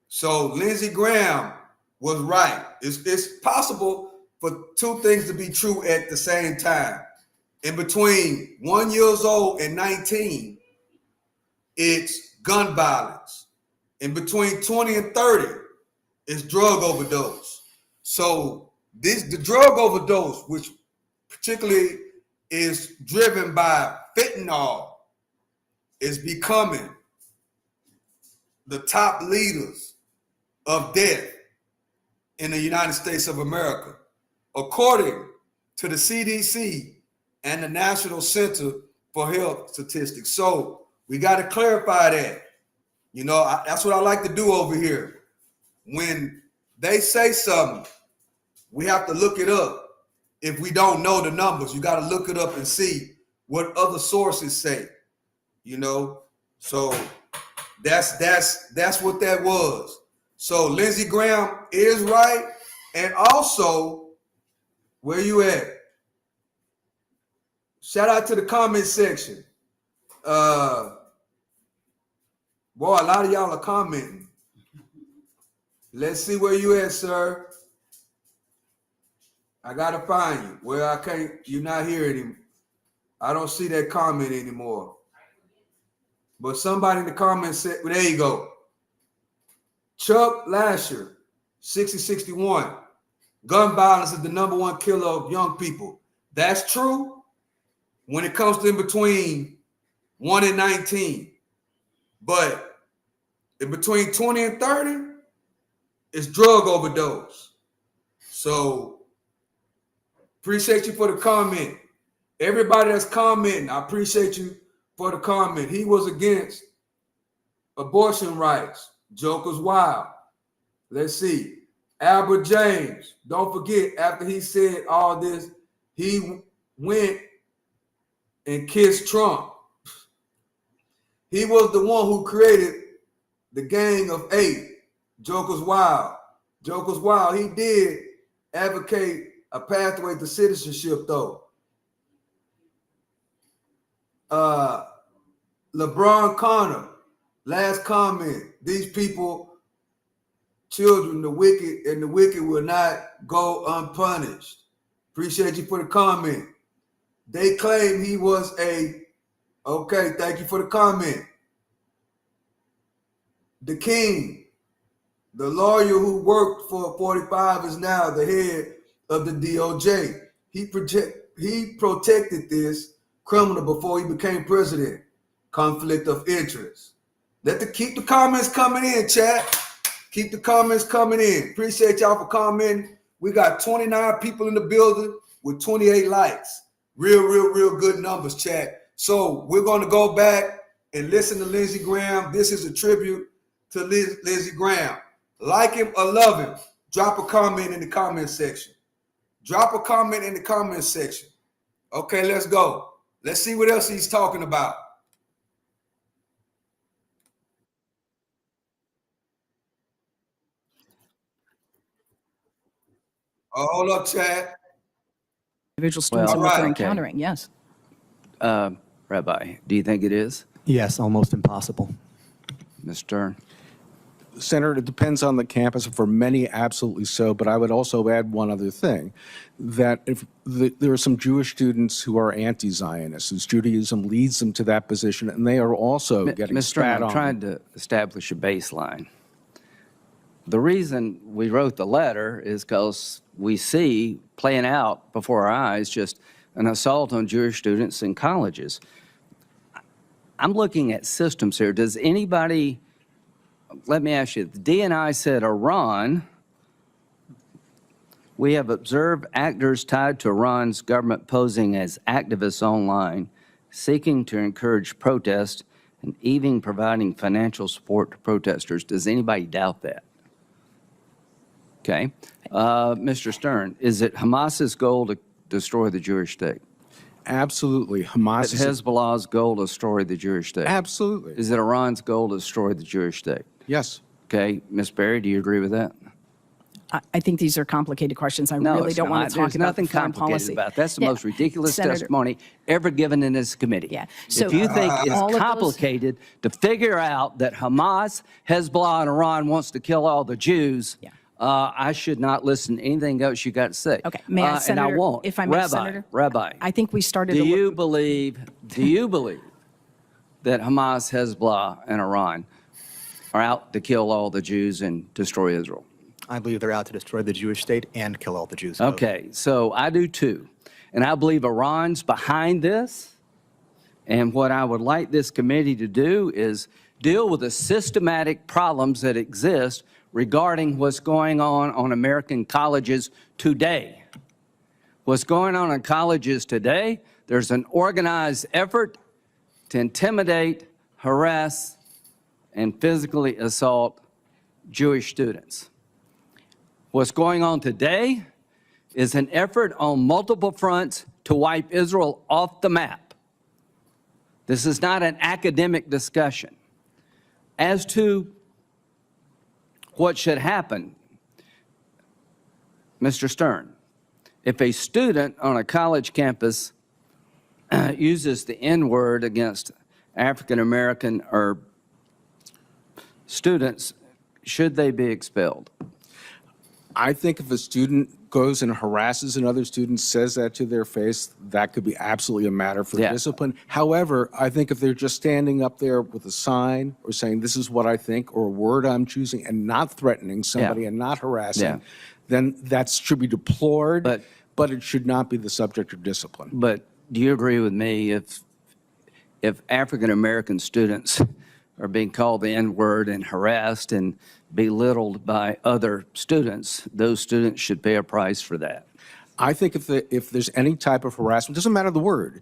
So Lindsey Graham was right. It's possible for two things to be true at the same time. In between 1 year old and 19, it's gun violence. In between 20 and 30, it's drug overdose. So the drug overdose, which particularly is driven by fentanyl, is becoming the top leaders of death in the United States of America, according to the CDC and the National Center for Health Statistics. So we got to clarify that. You know, that's what I like to do over here. When they say something, we have to look it up. If we don't know the numbers, you got to look it up and see what other sources say, you know. So that's what that was. So Lindsey Graham is right, and also where you at? Shout out to the comment section. Boy, a lot of y'all are commenting. Let's see where you at, sir. I gotta find you. Well, I can't. You're not here anymore. I don't see that comment anymore. But somebody in the comments said, well, there you go. Chuck Lasher, 6061. Gun violence is the #1 killer of young people. That's true when it comes to in between 1 and 19. But in between 20 and 30, it's drug overdose. So appreciate you for the comment. Everybody that's commenting, I appreciate you for the comment. He was against abortion rights. Joker's wild. Let's see. Albert James, don't forget, after he said all this, he went and kissed Trump. He was the one who created the Gang of 8. Joker's wild. Joker's wild. He did advocate a pathway to citizenship, though. LeBron Connor, last comment. These people, children, the wicked will not go unpunished. Appreciate you for the comment. They claim he was okay, thank you for the comment. The King, the lawyer who worked for 45 is now the head of the DOJ. He protected this criminal before he became president. Conflict of interest. Keep the comments coming in, chat. Keep the comments coming in. Appreciate y'all for commenting. We got 29 people in the building with 28 likes. Real good numbers, chat. So we're going to go back and listen to Lindsey Graham. This is a tribute to Lindsey Graham. Like him or love him, drop a comment in the comment section. Drop a comment in the comment section. Okay, let's go. Let's see what else he's talking about. Oh, hold up, Chad. Individual students and what they're okay. encountering, yes. Rabbi, do you think it is? Yes, almost impossible. Ms. Stern? Senator, it depends on the campus. For many, absolutely so. But I would also add one other thing, that if there are some Jewish students who are anti-Zionists, whose Judaism leads them to that position, and they are also getting Ms. Stern, spat on. I'm trying to establish a baseline. The reason we wrote the letter is because we see playing out before our eyes just an assault on Jewish students in colleges. I'm looking at systems here. Does anybody, let me ask you, the DNI said Iran, we have observed actors tied to Iran's government posing as activists online, seeking to encourage protest and even providing financial support to protesters. Does anybody doubt that? Okay. Mr. Stern, is it Hamas's goal to destroy the Jewish state? Absolutely. Hamas Is it Hezbollah's goal to destroy the Jewish state? Absolutely. Is it Iran's goal to destroy the Jewish state? Yes. Okay. Ms. Berry, do you agree with that? I think these are complicated questions. I really don't want to talk There's about nothing the foreign complicated policy. about it. That's the most ridiculous Senator, testimony ever given in this committee. Yeah. So, if you think all of it's those- complicated to figure out that Hamas, Hezbollah, and Iran wants to kill all the Jews, I should not listen to anything else you got to say. Okay. May I, Senator, and I won't. if I may, Rabbi, Senator? Rabbi, I think we started do to you look- believe that Hamas, Hezbollah, and Iran are out to kill all the Jews and destroy Israel? I believe they're out to destroy the Jewish state and kill all the Jews. both. Okay, so I do too. And I believe Iran's behind this. And what I would like this committee to do is deal with the systematic problems that exist regarding what's going on American colleges today. What's going on in colleges today, there's an organized effort to intimidate, harass, and physically assault Jewish students. What's going on today is an effort on multiple fronts to wipe Israel off the map. This is not an academic discussion. As to what should happen, Mr. Stern, if a student on a college campus uses the N-word against African American or students, should they be expelled? I think if a student goes and harasses another student, says that to their face, that could be absolutely a matter for discipline. However, I think if they're just standing up there with a sign or saying, this is what I think, or a word I'm choosing, and not threatening somebody and not harassing, then that should be deplored, but it should not be the subject of discipline. But do you agree with me if African American students are being called the N-word and harassed and belittled by other students, those students should pay a price for that? I think if there's any type of harassment, it doesn't matter the word.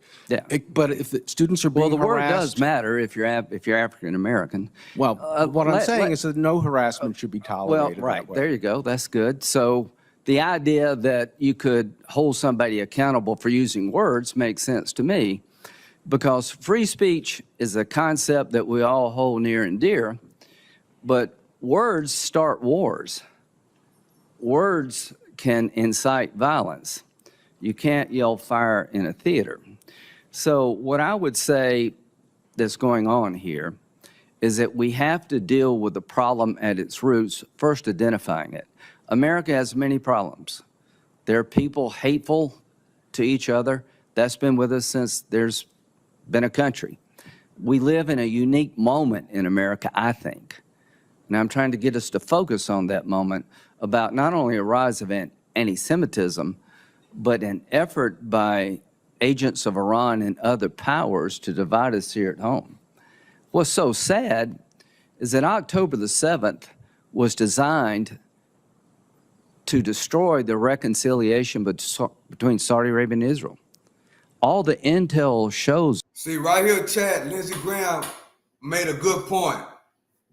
But if the students are being Well, the word harassed, does matter if you're African American. Well, what I'm saying is that no harassment should be tolerated. Well, right, that way. there you go. That's good. So the idea that you could hold somebody accountable for using words makes sense to me, because free speech is a concept that we all hold near and dear, but words start wars. Words can incite violence. You can't yell fire in a theater. So what I would say that's going on here is that we have to deal with the problem at its roots, first identifying it. America has many problems. There are people hateful to each other. That's been with us since there's been a country. We live in a unique moment in America, I think. And I'm trying to get us to focus on that moment about not only a rise of anti-Semitism, but an effort by agents of Iran and other powers to divide us here at home. What's so sad is that October the 7th was designed to destroy the reconciliation between Saudi Arabia and Israel. All the intel shows. See, right here, Chad, Lindsey Graham made a good point.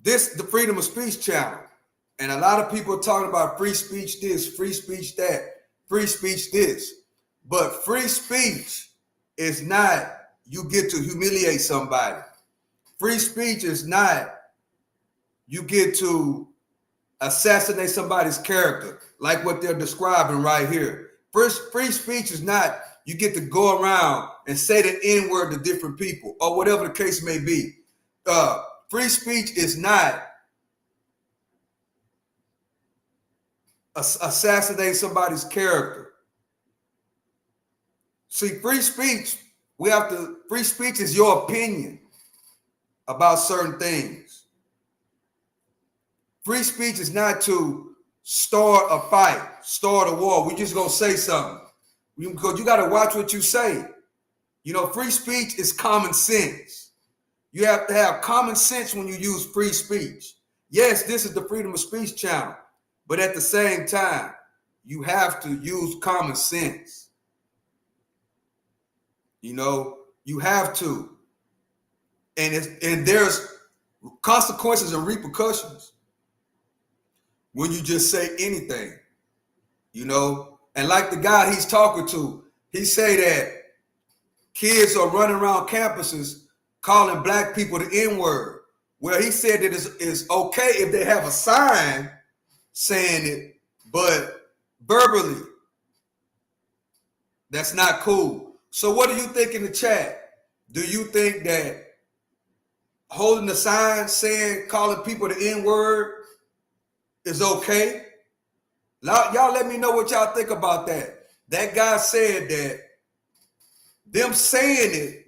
This, the Freedom of Speech channel. And a lot of people are talking about free speech this, free speech that, free speech this. But free speech is not you get to humiliate somebody. Free speech is not you get to assassinate somebody's character, like what they're describing right here. Free speech is not you get to go around and say the N-word to different people or whatever the case may be. Free speech is not assassinate somebody's character. See, free speech, free speech is your opinion about certain things. Free speech is not to start a fight, start a war. We just gonna say something. Because you gotta watch what you say. You know, free speech is common sense. You have to have common sense when you use free speech. Yes, this is the Freedom of Speech channel, but at the same time, you have to use common sense. You know, you have to. And there's consequences and repercussions when you just say anything, you know. And like the guy he's talking to, he say that kids are running around campuses calling black people the N-word. Well, he said that it's okay if they have a sign saying it, but verbally, that's not cool. So what do you think in the chat? Do you think that holding the sign saying, calling people the N-word is okay? Y'all let me know what y'all think about that. That guy said that them saying it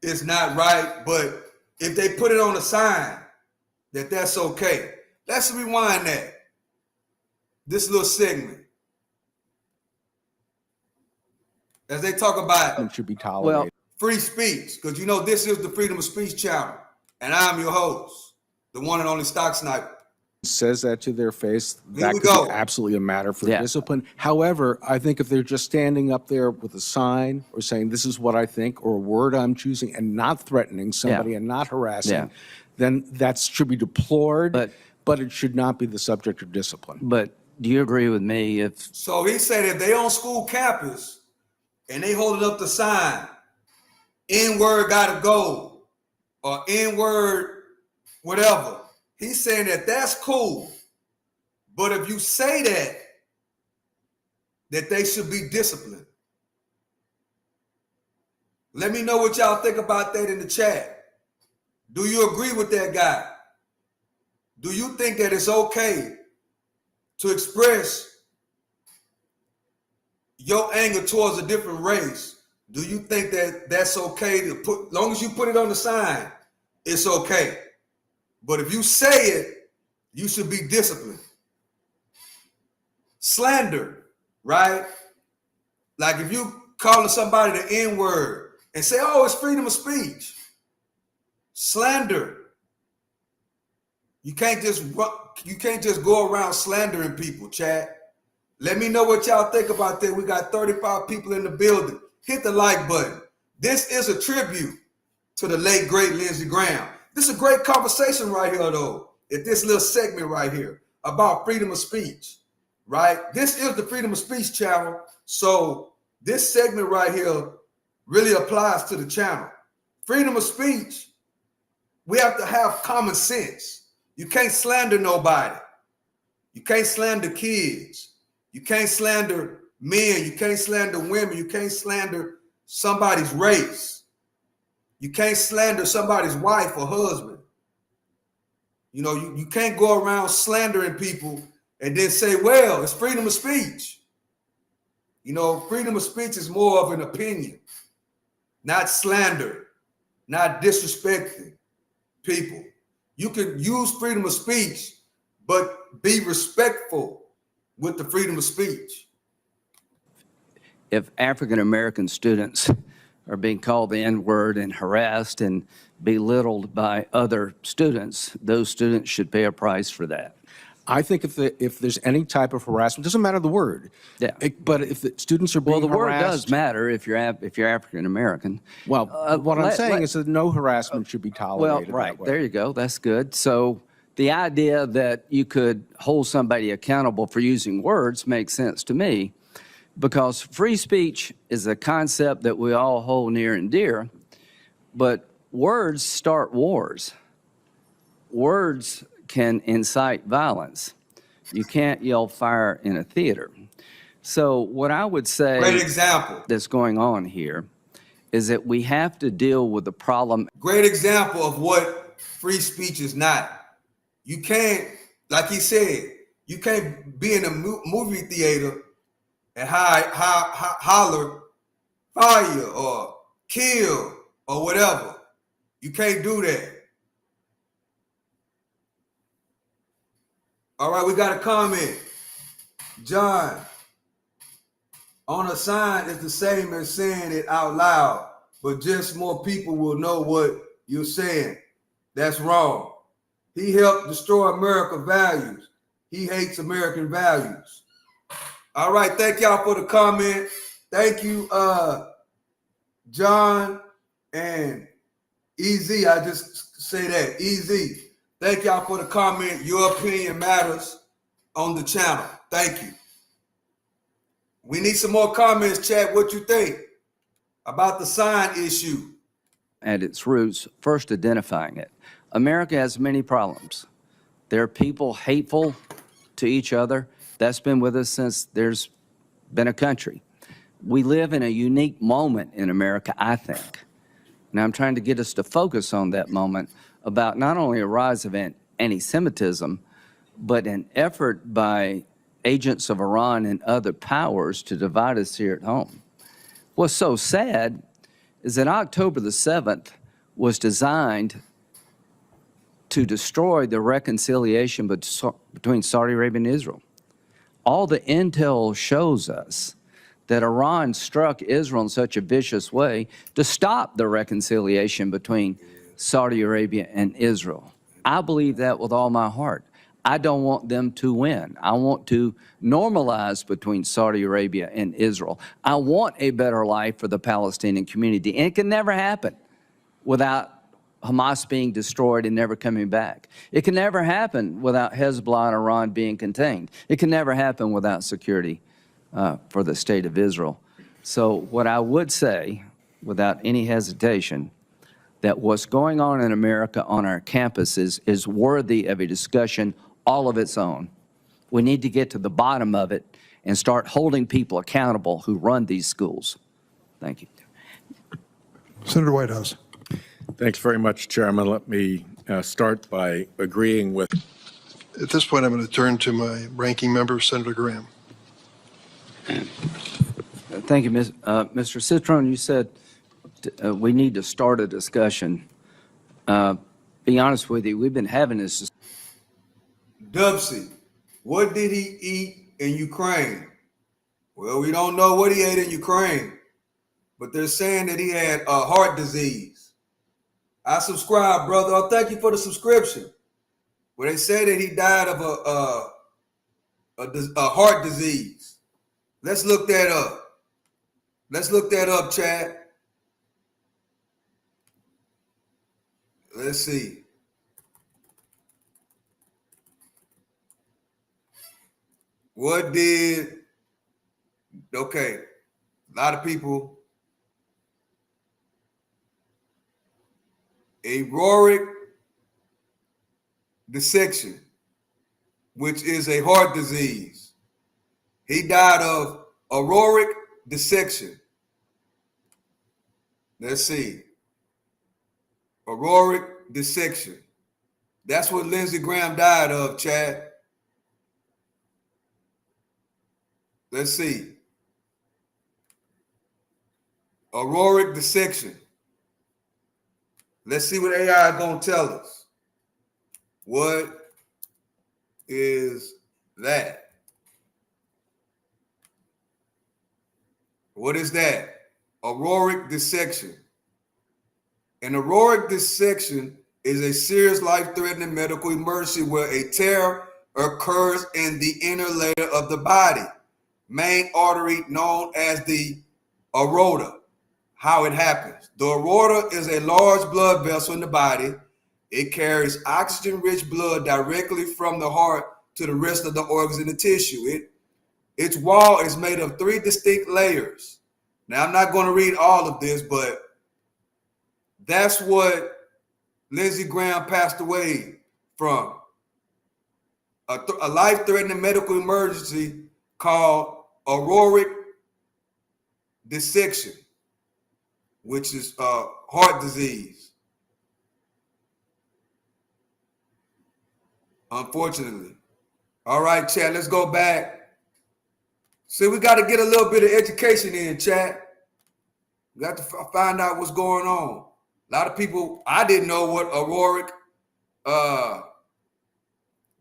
is not right, but if they put it on a sign, that's okay. Let's rewind that. This little segment. As they talk about It should be tolerated. free speech, because you know this is the Freedom of Speech channel, and I'm your host, the one and only Stock Sniper. Says that to their face, Here that we could go. be absolutely a matter for discipline. However, I think if they're just standing up there with a sign or saying, this is what I think, or a word I'm choosing, and not threatening somebody and not harassing, then that should be deplored, but it should not be the subject of discipline. But do you agree with me So he said if they on school campus and they holding up the sign, N-word gotta go, or N-word whatever. He's saying that that's cool. But if you say that they should be disciplined. Let me know what y'all think about that in the chat. Do you agree with that guy? Do you think that it's okay to express your anger towards a different race? Do you think that that's okay to put, as long as you put it on the sign, it's okay? But if you say it, you should be disciplined. Slander, right? Like if you calling somebody the N-word and say, oh, it's freedom of speech. Slander. You can't just go around slandering people, chat. Let me know what y'all think about that. We got 35 people in the building. Hit the like button. This is a tribute to the late, great Lindsey Graham. This is a great conversation right here, though, at this little segment right here about freedom of speech, right? This is the Freedom of Speech channel, so this segment right here really applies to the channel. Freedom of speech, we have to have common sense. You can't slander nobody. You can't slander kids. You can't slander men. You can't slander women. You can't slander somebody's race. You can't slander somebody's wife or husband. You know, you can't go around slandering people and then say, well, it's freedom of speech. You know, freedom of speech is more of an opinion, not slander, not disrespecting people. You can use freedom of speech, but be respectful with the freedom of speech. If African American students are being called the N-word and harassed and belittled by other students, those students should pay a price for that. I think if there's any type of harassment, doesn't matter the word. Yeah. But if the students are being Well, the word harassed, does matter if you're African American. Well, what I'm saying is that no harassment should be tolerated. Well, right, that way. there you go. That's good. So the idea that you could hold somebody accountable for using words makes sense to me, because free speech is a concept that we all hold near and dear, but words start wars. Words can incite violence. You can't yell fire in a theater. So what I would say, great example, that's going on here is that we have to deal with the problem. Great example of what free speech is not. You can't, like he said, you can't be in a movie theater and holler fire or kill or whatever. You can't do that. All right, we got a comment. John, on a sign is the same as saying it out loud, but just more people will know what you're saying. That's wrong. He helped destroy American values. He hates American values. All right, thank y'all for the comment. Thank you, John and EZ. I just say that, EZ. Thank y'all for the comment. Your opinion matters on the channel. Thank you. We need some more comments, chat. What you think about the sign issue? At its roots, first identifying it. America has many problems. There are people hateful to each other. That's been with us since there's been a country. We live in a unique moment in America, I think. Now, I'm trying to get us to focus on that moment about not only a rise of anti-Semitism, but an effort by agents of Iran and other powers to divide us here at home. What's so sad is that October the 7th was designed to destroy the reconciliation between Saudi Arabia and Israel. All the intel shows us that Iran struck Israel in such a vicious way to stop the reconciliation between Saudi Arabia and Israel. I believe that with all my heart. I don't want them to win. I want to normalize between Saudi Arabia and Israel. I want a better life for the Palestinian community. And it can never happen without Hamas being destroyed and never coming back. It can never happen without Hezbollah and Iran being contained. It can never happen without security for the state of Israel. So what I would say, without any hesitation, that what's going on in America on our campuses is worthy of a discussion all of its own. We need to get to the bottom of it and start holding people accountable who run these schools. Thank you. Senator Whitehouse. Thanks very much, Chairman. Let me start by agreeing with. At this point, I'm going to turn to my ranking member, Senator Graham. Thank you, Mr. Citron. You said we need to start a discussion. Be honest with you, we've been having this. Dubsy, what did he eat in Ukraine? Well, we don't know what he ate in Ukraine, but they're saying that he had a heart disease. I subscribe, brother. Oh, thank you for the subscription. Well, they say that he died of a heart disease. Let's look that up. Let's look that up, Chad. Let's see. What did, okay, a lot of people, aortic dissection, which is a heart disease. He died of aortic dissection. Let's see. Aortic dissection. That's what Lindsey Graham died of, Chad. Let's see. Aortic dissection. Let's see what AI is going to tell us. What is that? What is that? Aortic dissection. An aortic dissection is a serious life-threatening medical emergency where a tear occurs in the inner layer of the body, main artery known as the aorta. How it happens. The aorta is a large blood vessel in the body. It carries oxygen-rich blood directly from the heart to the rest of the organs and the tissue. Its wall is made of 3 distinct layers. Now, I'm not going to read all of this, but that's what Lindsey Graham passed away from. A life-threatening medical emergency called aortic dissection, which is heart disease. Unfortunately. All right, Chad, let's go back. See, we got to get a little bit of education in, Chad. We got to find out what's going on. A lot of people, I didn't know what aortic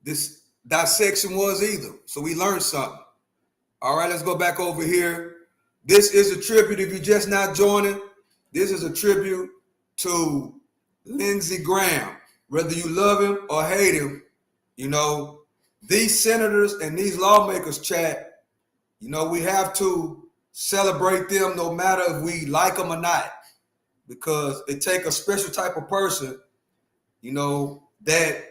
this dissection was either. So we learned something. All right, let's go back over here. This is a tribute. If you're just not joining, this is a tribute to Lindsey Graham. Whether you love him or hate him, you know, these senators and these lawmakers, Chad, you know, we have to celebrate them no matter if we like them or not, because it takes a special type of person, you know, that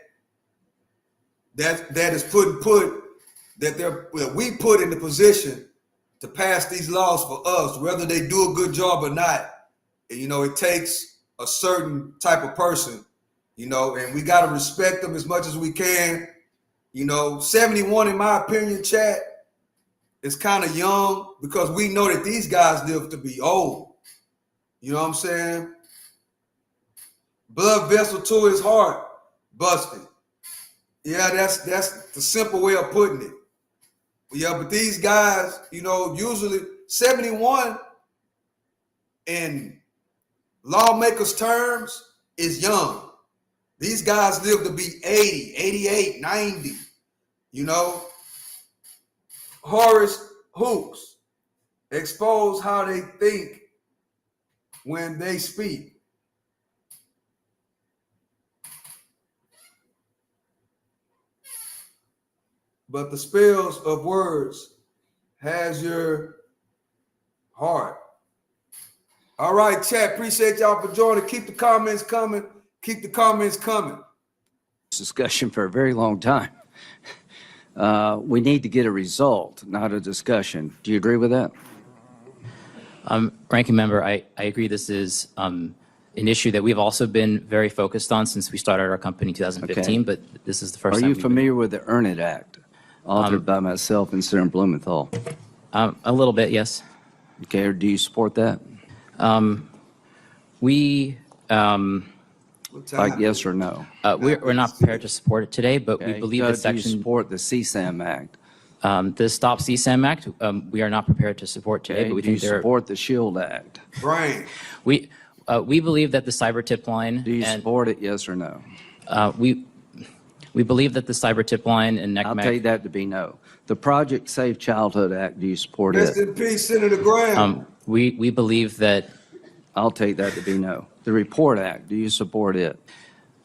is we put in the position to pass these laws for us, whether they do a good job or not. You know, it takes a certain type of person, you know, and we got to respect them as much as we can. You know, 71, in my opinion, Chad, is kind of young, because we know that these guys live to be old. You know what I'm saying? Blood vessel to his heart busted. Yeah, that's the simple way of putting it. Yeah, but these guys, you know, usually 71 in lawmakers' terms is young. These guys live to be 80, 88, 90, you know. Horace Hooks exposed how they think when they speak. But the spells of words has your heart. All right, chat. Appreciate y'all for joining. Keep the comments coming. Keep the comments coming. Discussion for a very long time. We need to get a result, not a discussion. Do you agree with that? Ranking Member, I agree this is an issue that we've also been very focused on since we started our company in 2015, but this is the first time. Are you familiar with the Earn It Act, authored by myself and Senator Blumenthal? A little bit, yes. Okay, or do you support that? Like yes or no? We're not prepared to support it today, but we Okay. believe Do that section. you support the CSAM Act? The Stop CSAM Act, we are not prepared to support today, Okay. but we Do you think there. support the SHIELD Act? Brain. We believe that the cyber tip line. Do you support it, yes or no? We believe that the cyber tip line and I'll NECMEC. take that to be no. The Project Safe Childhood Act, do you support Rest it? in peace, Senator Graham. We believe that. I'll take that to be no. The Report Act, do you support it?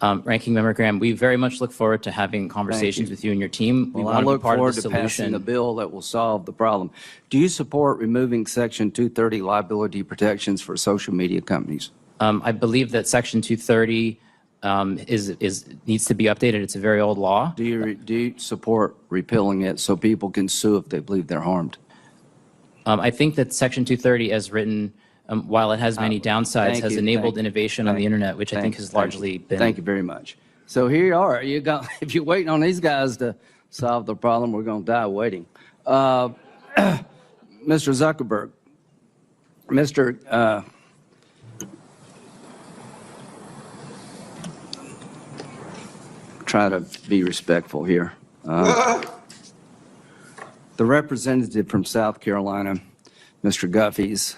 Ranking Member Graham, we very much look forward to having conversations with you and your team. We Well, I want to be look part of forward the to passing solution. the bill that will solve the problem. Do you support removing Section 230 liability protections for social media companies? I believe that Section 230 needs to be updated. It's a very old law. Do you support repealing it so people can sue if they believe they're harmed? I think that Section 230, as written, while it has many downsides, has enabled innovation on the internet, which I think has largely been. Thank you very much. So here you are. You got. If you're waiting on these guys to solve the problem, we're going to die waiting. Mr. Zuckerberg, try to be respectful here. The representative from South Carolina, Mr. Guffey's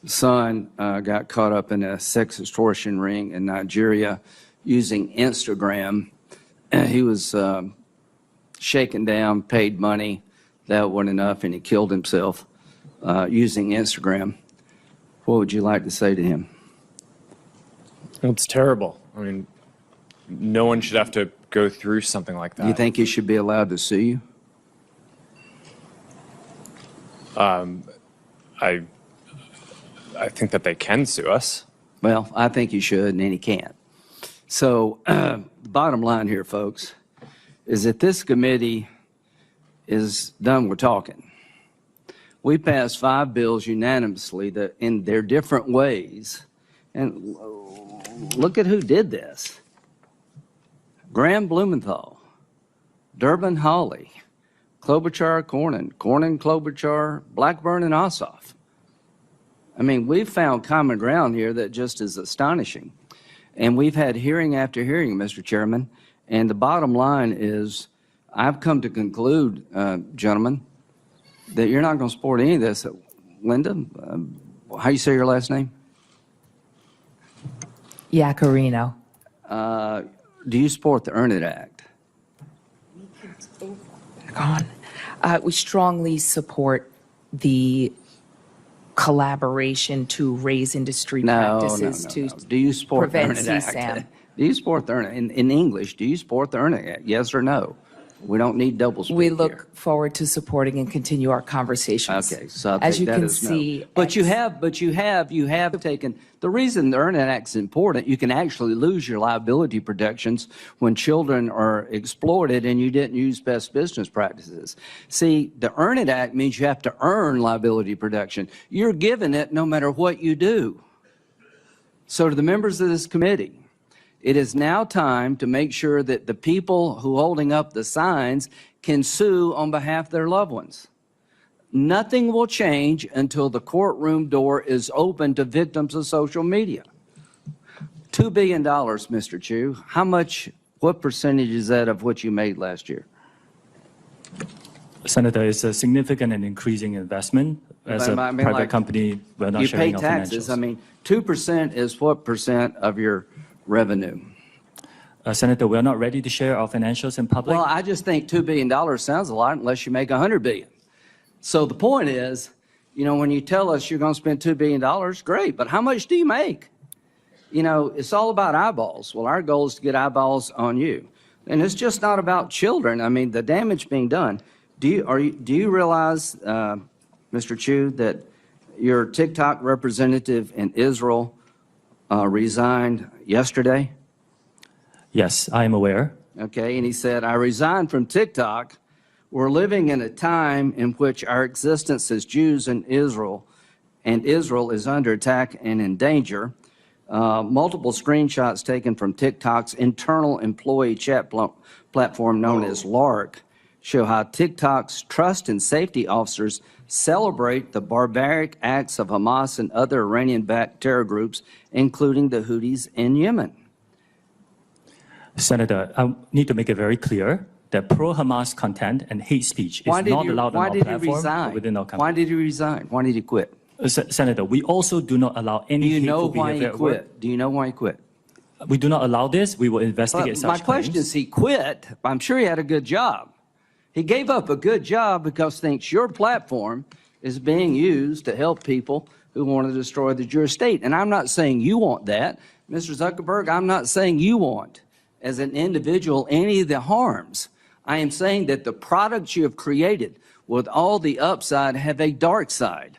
son got caught up in a sex extortion ring in Nigeria using Instagram. He was shaken down, paid money. That wasn't enough, and he killed himself using Instagram. What would you like to say to him? It's terrible. I mean, no one should have to go through something like that. Do you think he should be allowed to sue you? I think that they can sue us. Well, I think he should, and he can't. So the bottom line here, folks, is that this committee is done with talking. We passed 5 bills unanimously that in their different ways. And look at who did this. Graham Blumenthal, Durbin Hawley, Klobuchar Cornyn, Klobuchar, Blackburn, and Ossoff. I mean, we've found common ground here that just is astonishing. And we've had hearing after hearing, Mr. Chairman. And the bottom line is, I've come to conclude, gentlemen, that you're not going to support any of this. Linda, how you say your last name? Yacarino. Do you support the Earn It Act? We strongly support the collaboration to raise industry practices to Do you support the Earn prevent It CSAM. Act? Do you support the Earn It in English? Do you support the Earn It Act? Yes or no? We don't need double speak We look here. forward to supporting and continue our conversations. Okay, so I'll as take you that can as no. see, But you have taken, the reason the Earn It Act is important, you can actually lose your liability protections when children are exploited and you didn't use best business practices. See, the Earn It Act means you have to earn liability protection. You're given it no matter what you do. So to the members of this committee, it is now time to make sure that the people who are holding up the signs can sue on behalf of their loved ones. Nothing will change until the courtroom door is open to victims of social media. $2 billion, Mr. Chu. How much, what percentage is that of what you made last year? Senator, it's a significant and increasing investment. As a private company, we're not sharing our financials. You pay taxes. I mean, 2% is what percent of your revenue? Senator, we're not ready to share our financials in public. Well, I just think $2 billion sounds a lot unless you make $100 billion. So the point is, you know, when you tell us you're going to spend $2 billion, great, but how much do you make? You know, it's all about eyeballs. Well, our goal is to get eyeballs on you. And it's just not about children. I mean, the damage being done. Do you realize, Mr. Chu, that your TikTok representative in Israel resigned yesterday? Yes, I am aware. Okay, and he said, I resigned from TikTok. We're living in a time in which our existence as Jews in Israel and Israel is under attack and in danger. Multiple screenshots taken from TikTok's internal employee chat platform known as LARC show how TikTok's trust and safety officers celebrate the barbaric acts of Hamas and other Iranian-backed terror groups, including the Houthis in Yemen. Senator, I need to make it very clear that pro-Hamas content and hate speech is not allowed on our platform or within our company. Why did he resign? Why did he quit? Senator, we also do not allow any hateful behavior at work. Do you know why he quit? We do not allow this. We will investigate such My question is, he quit. I'm sure he had a good job. He gave up a good job because he thinks your platform is being used to help people who want to destroy the Jewish state. And I'm not saying you want that. Mr. Zuckerberg, I'm not saying you want, as an individual, any of the harms. I am saying that the products you have created with all the upside have a dark side.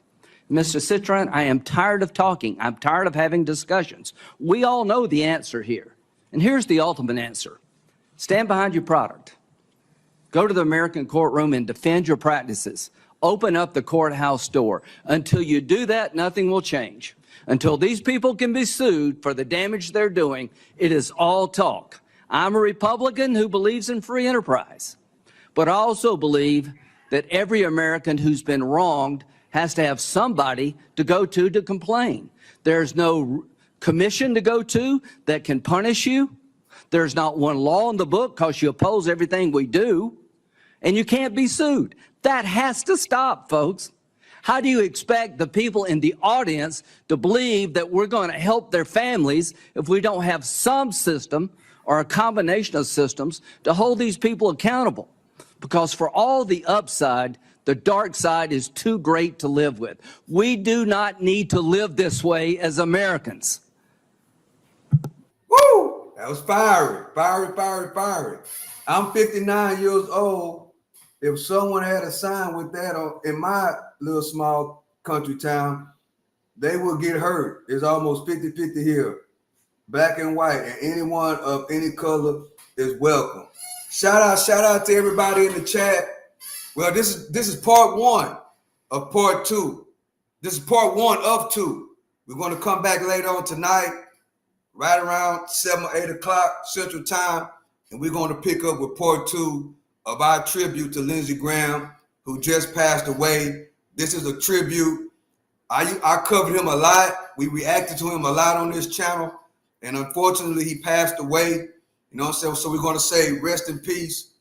Mr. Citron, I am tired of talking. I'm tired of having discussions. We all know the answer here. And here's the ultimate answer. Stand behind your product. Go to the American courtroom and defend your practices. Open up the courthouse door. Until you do that, nothing will change. Until these people can be sued for the damage they're doing, it is all talk. I'm a Republican who believes in free enterprise, but I also believe that every American who's been wronged has to have somebody to go to complain. There's no commission to go to that can punish you. There's not one law in the book because you oppose everything we do, and you can't be sued. That has to stop, folks. How do you expect the people in the audience to believe that we're going to help their families if we don't have some system or a combination of systems to hold these people accountable? Because for all the upside, the dark side is too great to live with. We do not need to live this way as Americans. Woo! That was fiery, fiery, fiery, fiery. I'm 59 years old. If someone had a sign with that in my little small country town, they would get hurt. It's almost 50-50 here. Black and white, and anyone of any color is welcome. Shout out to everybody in the chat. Well, this is part one of part two. This is part one of two. We're going to come back later on tonight, right around 7 or 8 o'clock Central Time, and we're going to pick up with part two of our tribute to Lindsey Graham, who just passed away. This is a tribute. I covered him a lot. We reacted to him a lot on this channel, and unfortunately, he passed away. You know what I'm saying? So we're going to say rest in peace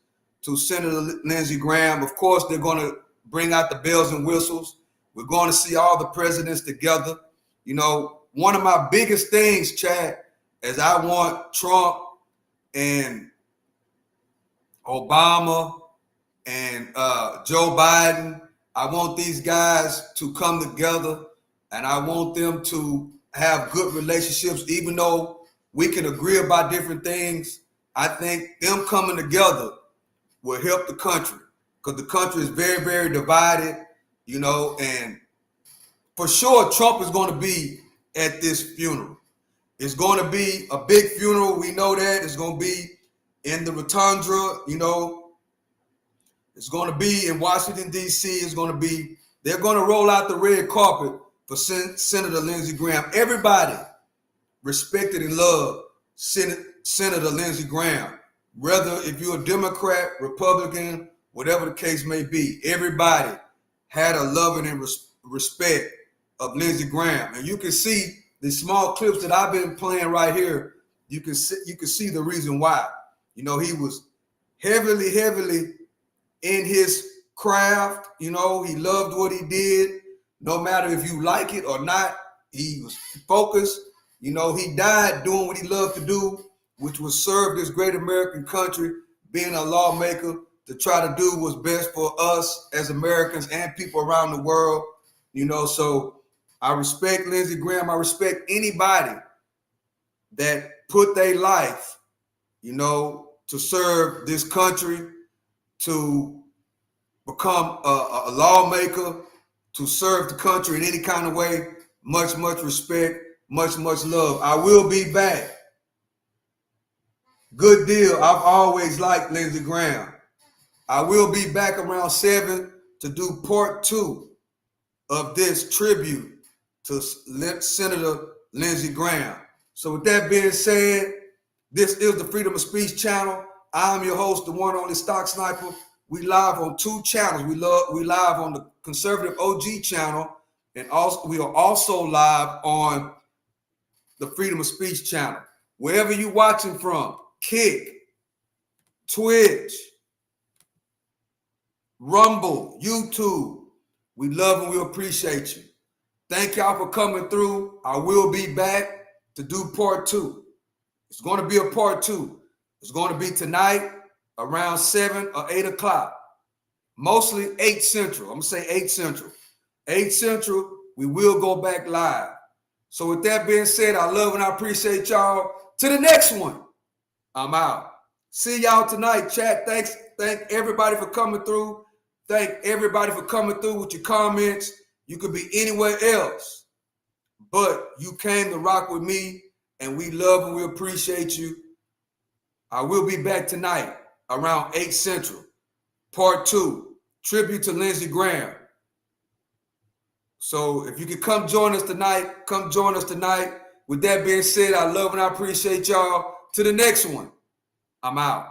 to Senator Lindsey Graham. Of course, they're going to bring out the bells and whistles. We're going to see all the presidents together. You know, one of my biggest things, Chad, is I want Trump and Obama and Joe Biden. I want these guys to come together, and I want them to have good relationships, even though we can agree about different things. I think them coming together will help the country, because the country is very, very divided, you know, and for sure Trump is going to be at this funeral. It's going to be a big funeral. We know that. It's going to be in the Rotunda, you know. It's going to be in Washington, D.C. It's going to be, they're going to roll out the red carpet for Senator Lindsey Graham. Everybody respected and loved Senator Lindsey Graham. Whether if you're a Democrat, Republican, whatever the case may be, everybody had a loving and respect of Lindsey Graham. And you can see the small clips that I've been playing right here. You can see the reason why. You know, he was heavily in his craft. You know, he loved what he did. No matter if you like it or not, he was focused. You know, he died doing what he loved to do, which was serve this great American country, being a lawmaker, to try to do what's best for us as Americans and people around the world. You know, so I respect Lindsey Graham. I respect anybody that put their life, you know, to serve this country, to become a lawmaker, to serve the country in any kind of way. Much respect, much love. I will be back. Good deal. I've always liked Lindsey Graham. I will be back around 7 to do part 2 of this tribute to Senator Lindsey Graham. So with that being said, this is the Freedom of Speech channel. I'm your host, the one only Stock Sniper. We live on 2 channels. We live on the Conservative OG channel, and also we are also live on the Freedom of Speech channel. Wherever you're watching from, Kick, Twitch, Rumble, YouTube, we love and we appreciate you. Thank y'all for coming through. I will be back to do part 2. It's going to be a part 2. It's going to be tonight around 7 or 8 o'clock. Mostly 8 Central. I'm going to say 8 Central. 8 Central, we will go back live. So with that being said, I love and I appreciate y'all. To the next one, I'm out. See y'all tonight, chat. Thank everybody for coming through. Thank everybody for coming through with your comments. You could be anywhere else, but you came to rock with me, and we love and we appreciate you. I will be back tonight around 8 Central. Part 2, tribute to Lindsey Graham. So if you could come join us tonight, come join us tonight. With that being said, I love and I appreciate y'all. To the next one, I'm out.